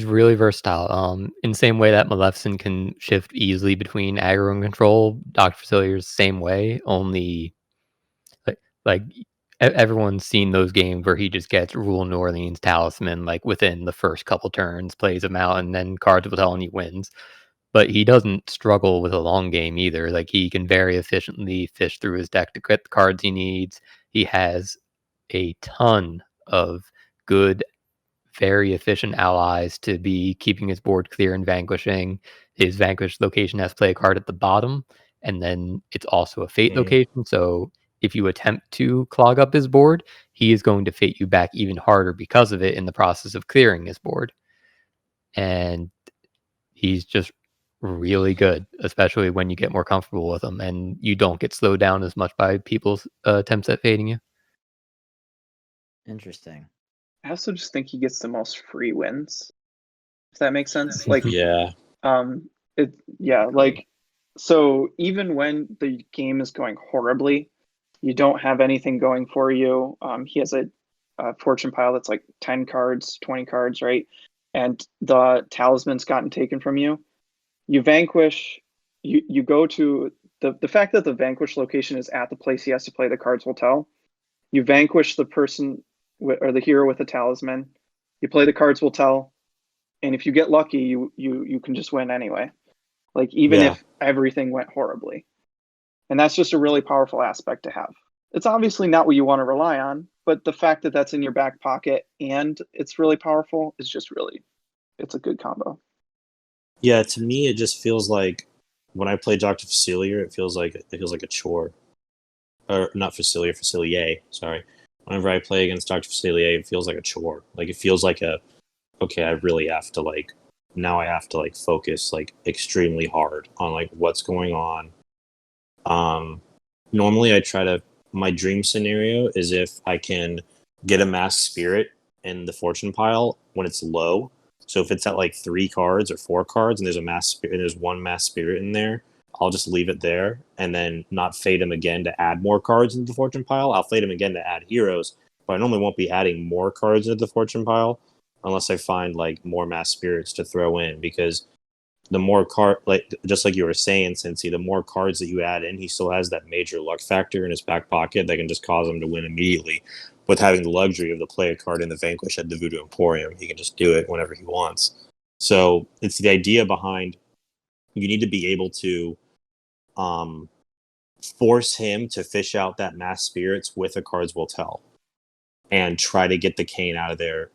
Speaker 4: really versatile. In the same way that Maleficent can shift easily between aggro and control, Dr. Facilier's the same way, only like everyone's seen those games where he just gets Rule New Orleans Talisman like within the first couple turns, plays him out, and then cards will tell and he wins. But he doesn't struggle with a long game either. Like, he can very efficiently fish through his deck to get the cards he needs. He has a ton of good, very efficient allies to be keeping his board clear and vanquishing. His vanquished location has to play a card at the bottom, and then it's also a fate location. So if you attempt to clog up his board, he is going to fate you back even harder because of it in the process of clearing his board. And he's just really good, especially when you get more comfortable with him and you don't get slowed down as much by people's attempts at fading you.
Speaker 1: Interesting.
Speaker 3: I also just think he gets the most free wins, if that makes sense. Like,
Speaker 2: Yeah.
Speaker 3: So even when the game is going horribly, you don't have anything going for you. He has a fortune pile that's like 10 cards, 20 cards, right? And the talisman's gotten taken from you. You vanquish, you go to the fact that the vanquish location is at the place he has to play the cards will tell. You vanquish the person or the hero with the talisman. You play the cards will tell, and if you get lucky, you can just win anyway. Like, even if everything went horribly, and that's just a really powerful aspect to have. It's obviously not what you want to rely on, but the fact that that's in your back pocket and it's really powerful is just it's a good combo.
Speaker 2: Yeah, to me, it just feels like when I play Dr. Facilier, it feels like a chore. Or not Facilier, Facilier, sorry. whenever I play against Dr. Facilier, it feels like a chore. Like it feels like okay, I really have to now I have to focus extremely hard on what's going on. Normally my dream scenario is if I can get a mass spirit in the fortune pile when it's low. So if it's at 3 cards or 4 cards and there's a mass spirit and there's one mass spirit in there, I'll just leave it there and then not fade him again to add more cards into the fortune pile. I'll fade him again to add heroes, but I normally won't be adding more cards into the fortune pile unless I find more mass spirits to throw in, because the more just like you were saying, Cincy, the more cards that you add in, he still has that major luck factor in his back pocket that can just cause him to win immediately. With having the luxury of the play a card in the Vanquish at the Voodoo Emporium, he can just do it whenever he wants. So it's the idea behind you need to be able to force him to fish out that mass spirits with a Cards Will Tell and try to get the cane out of there.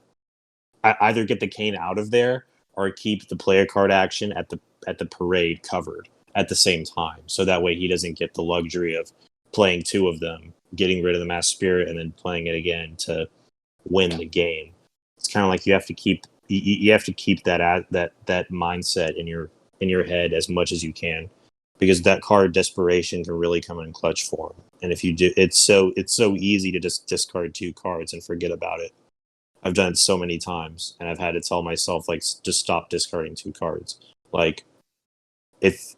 Speaker 2: Either get the cane out of there or keep the play a card action at the parade covered at the same time. So that way he doesn't get the luxury of playing 2 of them, getting rid of the mass spirit, and then playing it again to win the game. It's kind of like you have to keep that mindset in your head as much as you can, because that card desperation can really come in clutch form. And if you do, it's so easy to just discard 2 cards and forget about it. I've done it so many times, and I've had to tell myself just stop discarding 2 cards. If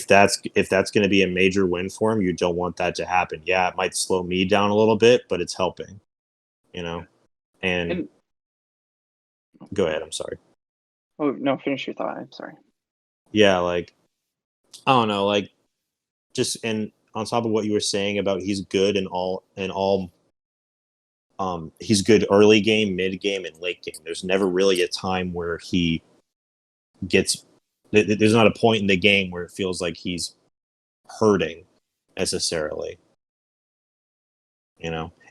Speaker 2: that's going to be a major win for him, you don't want that to happen. Yeah, it might slow me down a little bit, but it's helping, And go ahead. I'm sorry.
Speaker 3: Oh no, finish your thought. I'm sorry.
Speaker 2: Yeah, I don't know, just and on top of what you were saying about he's good in all. He's good early game, mid game, and late game. There's never really a time where he gets. There's not a point in the game where it feels like he's hurting necessarily.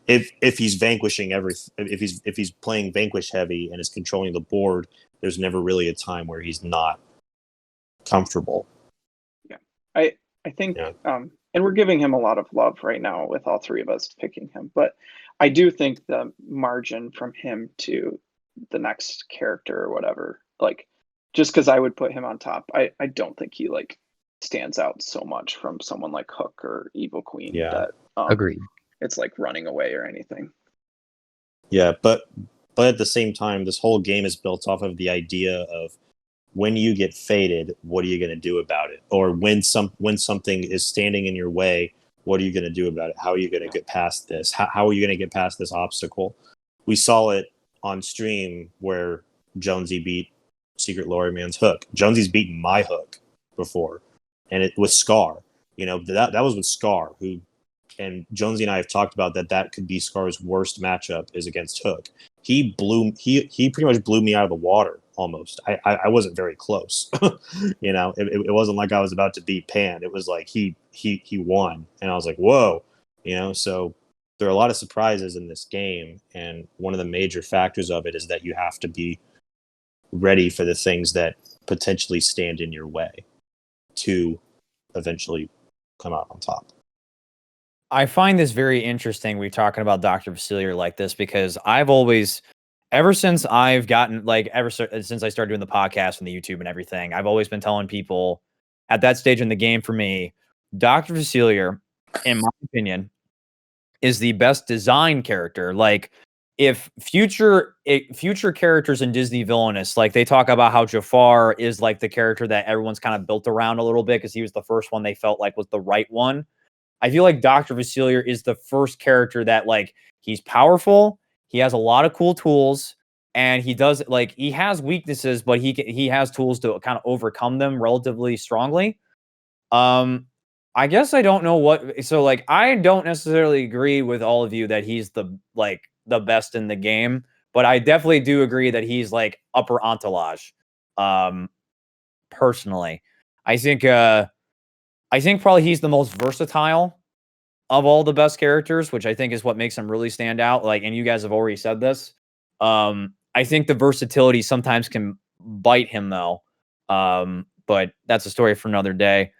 Speaker 2: If he's vanquishing if he's playing Vanquish heavy and is controlling the board, there's never really a time where he's not comfortable.
Speaker 3: Yeah, I think, and we're giving him a lot of love right now with all 3 of us picking him, but I do think the margin from him to the next character or whatever, just because I would put him on top, I don't think he stands out so much from someone like Hook or Evil Queen that
Speaker 4: Agreed.
Speaker 3: It's running away or anything.
Speaker 2: Yeah, but at the same time, this whole game is built off of the idea of when you get faded, what are you going to do about it? Or when something is standing in your way, what are you going to do about it? How are you going to get past this? How are you going to get past this obstacle? We saw it on stream where Jonesy beat Secret Lorry Man's Hook. Jonesy's beaten my Hook before, and it was Scar. That was with Scar, and Jonesy and I have talked about that could be Scar's worst matchup is against Hook. He pretty much blew me out of the water almost. I wasn't very close. It wasn't like I was about to beat Pan. It was like he won, and I was like, whoa. So there are a lot of surprises in this game, and one of the major factors of it is that you have to be ready for the things that potentially stand in your way to eventually come out on top.
Speaker 1: I find this very interesting. We're talking about Dr. Facilier like this because I've always, ever since I've gotten since I started doing the podcast and the YouTube and everything, I've always been telling people at that stage in the game for me, Dr. Facilier, in my opinion, is the best design character. If future characters in Disney Villainous, they talk about how Jafar is the character that everyone's kind of built around a little bit because he was the first one they felt like was the right one. I feel like Dr. Facilier is the first character that he's powerful, he has a lot of cool tools, and he does he has weaknesses, but he has tools to kind of overcome them relatively strongly. I guess I don't know I don't necessarily agree with all of you that he's the best in the game, but I definitely do agree that he's upper entourage. Personally, I think probably he's the most versatile of all the best characters, which I think is what makes him really stand out. And you guys have already said this. I think the versatility sometimes can bite him though. But that's a story for another day.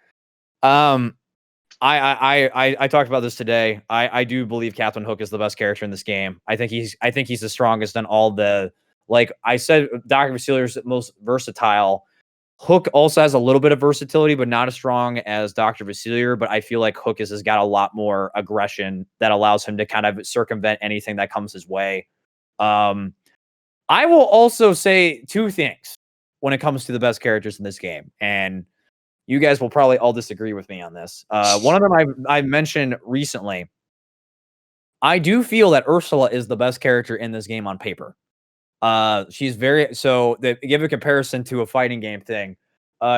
Speaker 1: I talked about this today. I do believe Captain Hook is the best character in this game. I think he's the strongest in all the, like I said, Dr. Vasilier is the most versatile. Hook also has a little bit of versatility, but not as strong as Dr. Vasilier. But I feel like Hook has got a lot more aggression that allows him to kind of circumvent anything that comes his way. I will also say two things when it comes to the best characters in this game, and you guys will probably all disagree with me on this. One of them I mentioned recently. I do feel that Ursula is the best character in this game on paper. She's very so. Give a comparison to a fighting game thing.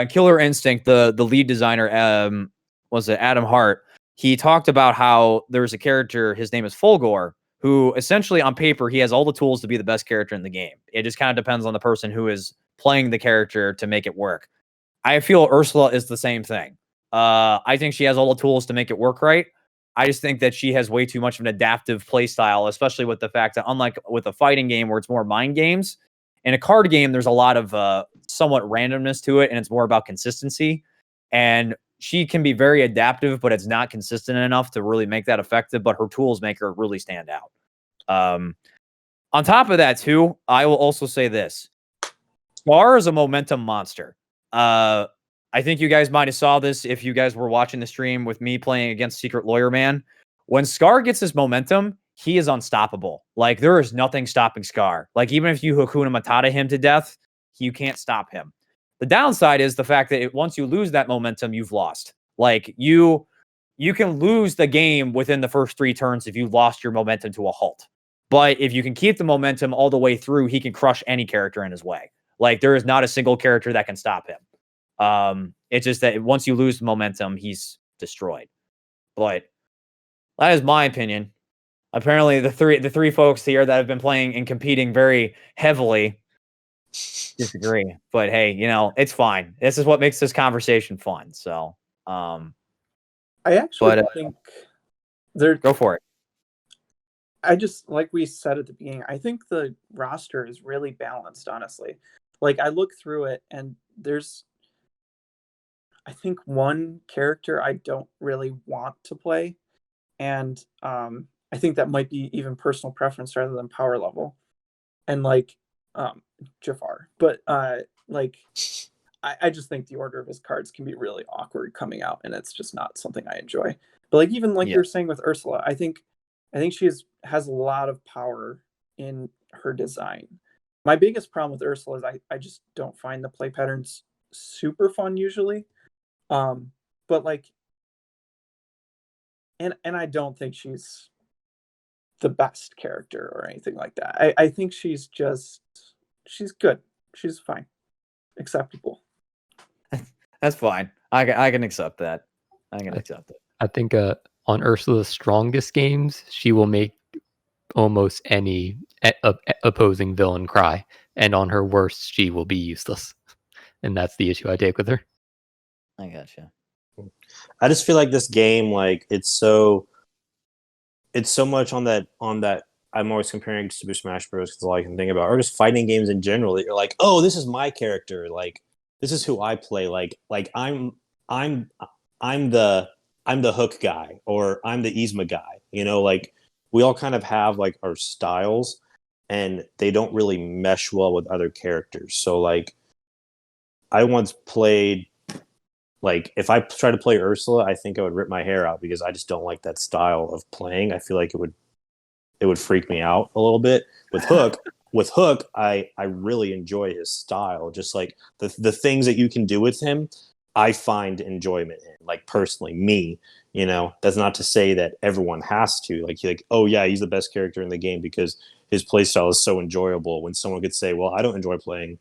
Speaker 1: Killer Instinct, the lead designer, was it Adam Hart? He talked about how there's a character. His name is Fulgore, who essentially on paper he has all the tools to be the best character in the game. It just kind of depends on the person who is playing the character to make it work. I feel Ursula is the same thing. I think she has all the tools to make it work right. I just think that she has way too much of an adaptive play style, especially with the fact that unlike with a fighting game where it's more mind games, in a card game, there's a lot of somewhat randomness to it, and it's more about consistency. And she can be very adaptive, but it's not consistent enough to really make that effective, but her tools make her really stand out. On top of that, too, I will also say this. Scar is a momentum monster. I think you guys might have saw this if you guys were watching the stream with me playing against Secret Lawyer Man. When Scar gets his momentum, he is unstoppable. Like, there is nothing stopping Scar. Like, even if you Hakuna Matata him to death, you can't stop him. The downside is the fact that once you lose that momentum, you've lost. Like, you can lose the game within the first 3 turns if you lost your momentum to a halt. But if you can keep the momentum all the way through, he can crush any character in his way. Like, there is not a single character that can stop him. It's just that once you lose momentum, he's destroyed. But that is my opinion. Apparently, the three folks here that have been playing and competing very heavily disagree. But hey, it's fine. This is what makes this conversation fun. So,
Speaker 6: I actually think they're
Speaker 1: go for it.
Speaker 6: I just, like we said at the beginning, I think the roster is really balanced, honestly. Like, I look through it and there's, I think, one character I don't really want to play. And I think that might be even personal preference rather than power level. And like Jafar. But like, I just think the order of his cards can be really awkward coming out, and it's just not something I enjoy. But like, even like you were saying with Ursula, I think she has a lot of power in her design. My biggest problem with Ursula is I just don't find the play patterns super fun usually. But like, and I don't think she's the best character or anything like that. I think she's good. She's fine. Acceptable.
Speaker 1: That's fine. I can accept that. I can accept it.
Speaker 4: I think on Ursula's strongest games, she will make almost any opposing villain cry, and on her worst, she will be useless. And that's the issue I take with her.
Speaker 1: I gotcha.
Speaker 2: I just feel like this game, like it's so much on that. I'm always comparing to Super Smash Bros. Because all I can think about, or just fighting games in general. That you're like, oh, this is my character. Like, this is who I play. Like I'm the Hook guy, or I'm the Yzma guy. Like we all kind of have like our styles, and they don't really mesh well with other characters. So like, I once played. Like, if I tried to play Ursula, I think I would rip my hair out because I just don't like that style of playing. I feel like it would freak me out a little bit. With Hook, I really enjoy his style. Just like the things that you can do with him, I find enjoyment in. Like, personally, me, that's not to say that everyone has to. Like, oh yeah, he's the best character in the game because his playstyle is so enjoyable. When someone could say, well, I don't enjoy playing.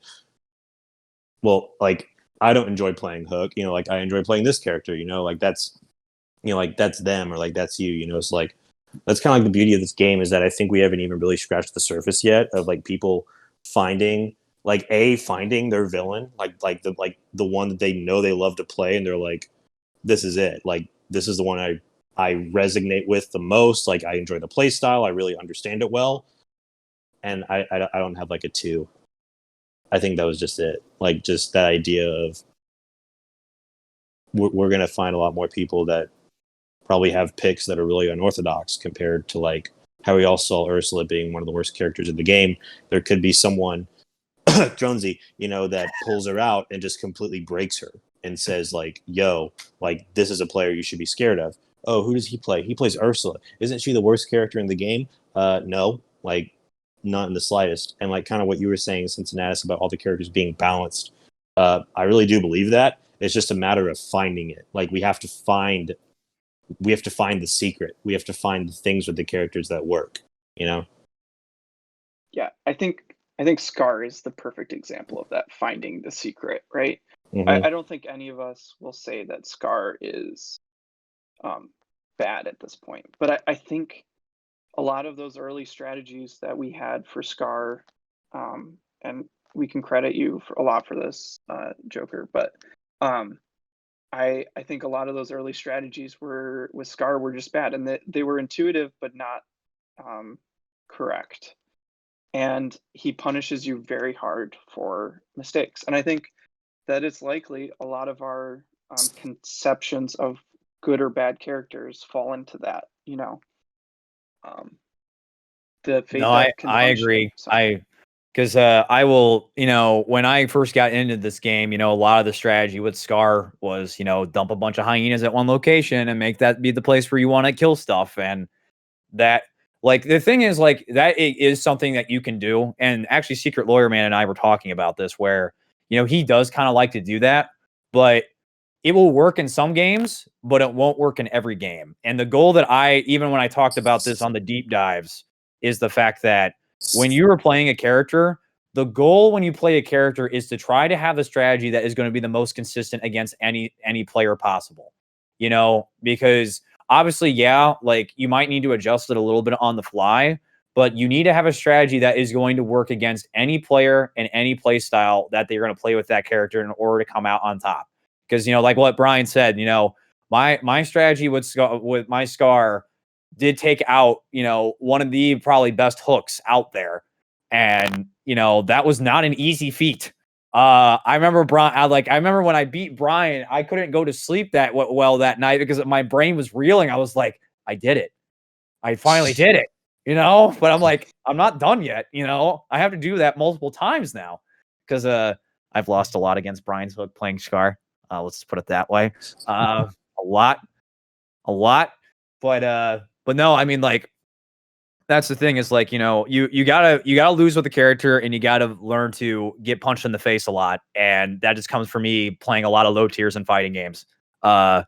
Speaker 2: Well, like, I don't enjoy playing Hook, like I enjoy playing this character, like that's, like that's them, or like that's you, it's like, that's kind of like the beauty of this game is that I think we haven't even really scratched the surface yet of like people finding their villain, like the one that they know they love to play. And they're like, this is it. Like, this is the one I resonate with the most. Like, I enjoy the play style. I really understand it well. And I don't have like a 2. I think that was just it. Like, just that idea of we're going to find a lot more people that probably have picks that are really unorthodox compared to like how we all saw Ursula being one of the worst characters in the game. There could be someone, Jonesy, that pulls her out and just completely breaks her and says like, yo, like this is a player you should be scared of. Oh, who does he play? He plays Ursula. Isn't she the worst character in the game? No, like not in the slightest. And like kind of what you were saying, Cincinnati, about all the characters being balanced. I really do believe that. It's just a matter of finding it. Like we have to find the secret. We have to find the things with the characters that work,
Speaker 3: Yeah, I think Scar is the perfect example of that, finding the secret, right?
Speaker 2: Mm-hmm.
Speaker 3: I don't think any of us will say that Scar is bad at this point, but I think a lot of those early strategies that we had for Scar, and we can credit you a lot for this, Joker, but I think a lot of those early strategies with Scar were just bad, and that they were intuitive but not correct. And he punishes you very hard for mistakes. And I think that it's likely a lot of our conceptions of good or bad characters fall into that. The fate
Speaker 1: No,
Speaker 3: that can
Speaker 1: I
Speaker 3: punish you.
Speaker 1: agree.
Speaker 3: So,
Speaker 1: Because I will, when I first got into this game, a lot of the strategy with Scar was, dump a bunch of hyenas at one location and make that be the place where you want to kill stuff. And that, like, the thing is, like, that is something that you can do. And actually, Secret Lawyer Man and I were talking about this, where, he does kind of like to do that, but it will work in some games, but it won't work in every game. And the goal that even when I talked about this on the deep dives, is the fact that when you are playing a character, the goal when you play a character is to try to have a strategy that is going to be the most consistent against any player possible. Because obviously, yeah, like you might need to adjust it a little bit on the fly, but you need to have a strategy that is going to work against any player and any play style that they're going to play with that character in order to come out on top. Because, like what Brian said, my strategy with my Scar did take out, one of the probably best hooks out there. And, that was not an easy feat. I remember I remember when I beat Brian, I couldn't go to sleep that well that night because my brain was reeling. I was like, I did it. I finally did it, but I'm like, I'm not done yet. I have to do that multiple times now because, I've lost a lot against Brian's hook playing Scar. Let's put it that way. A lot, but no, I mean, like, that's the thing is like, you gotta lose with the character and you gotta learn to get punched in the face a lot. And that just comes from me playing a lot of low tiers and fighting games. I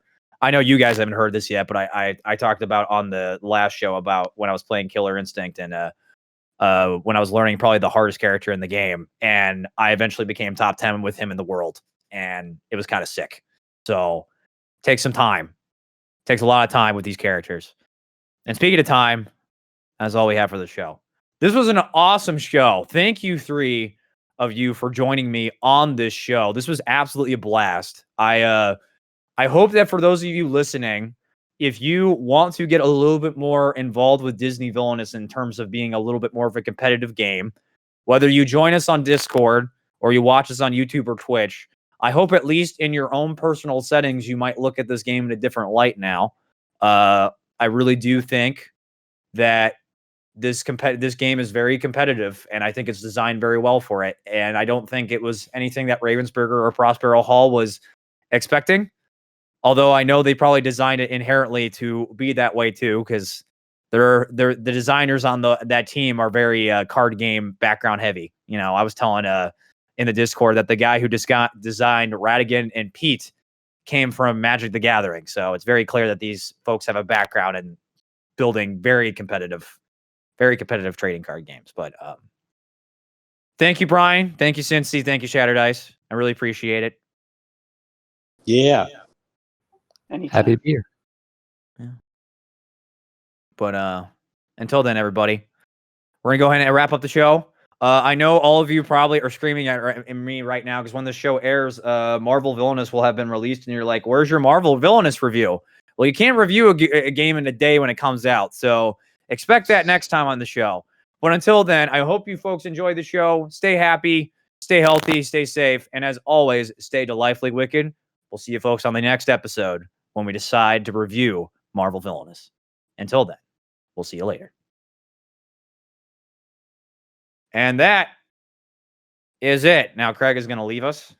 Speaker 1: know you guys haven't heard this yet, but I talked about on the last show about when I was playing Killer Instinct and, when I was learning probably the hardest character in the game, and I eventually became top 10 with him in the world, and it was kind of sick. So takes some time. Takes a lot of time with these characters. And speaking of time, that's all we have for the show. This was an awesome show. Thank you, 3 of you, for joining me on this show. This was absolutely a blast. I hope that for those of you listening, if you want to get a little bit more involved with Disney Villainous in terms of being a little bit more of a competitive game, whether you join us on Discord or you watch us on YouTube or Twitch, I hope at least in your own personal settings, you might look at this game in a different light now. I really do think that this game is very competitive, and I think it's designed very well for it. And I don't think it was anything that Ravensburger or Prospero Hall was expecting. Although I know they probably designed it inherently to be that way too, because the designers on that team are very card game background heavy. I was telling in the Discord that the guy who designed Radigan and Pete came from Magic the Gathering, so it's very clear that these folks have a background in building very competitive trading card games. But thank you, Brian. Thank you, Cincy. Thank you, Shattered Ice. I really appreciate it.
Speaker 2: Yeah.
Speaker 3: anytime.
Speaker 4: Happy to be here.
Speaker 1: Yeah. But until then, everybody, we're gonna go ahead and wrap up the show. I know all of you probably are screaming at me right now because when the show airs, Marvel Villainous will have been released, and you're like, "Where's your Marvel Villainous review?" Well, you can't review a game in a day when it comes out, so expect that next time on the show. But until then, I hope you folks enjoy the show. Stay happy, stay healthy, stay safe, and as always, stay delightfully wicked. We'll see you folks on the next episode when we decide to review Marvel Villainous. Until then, we'll see you later. And that is it. Now Craig is going to leave us.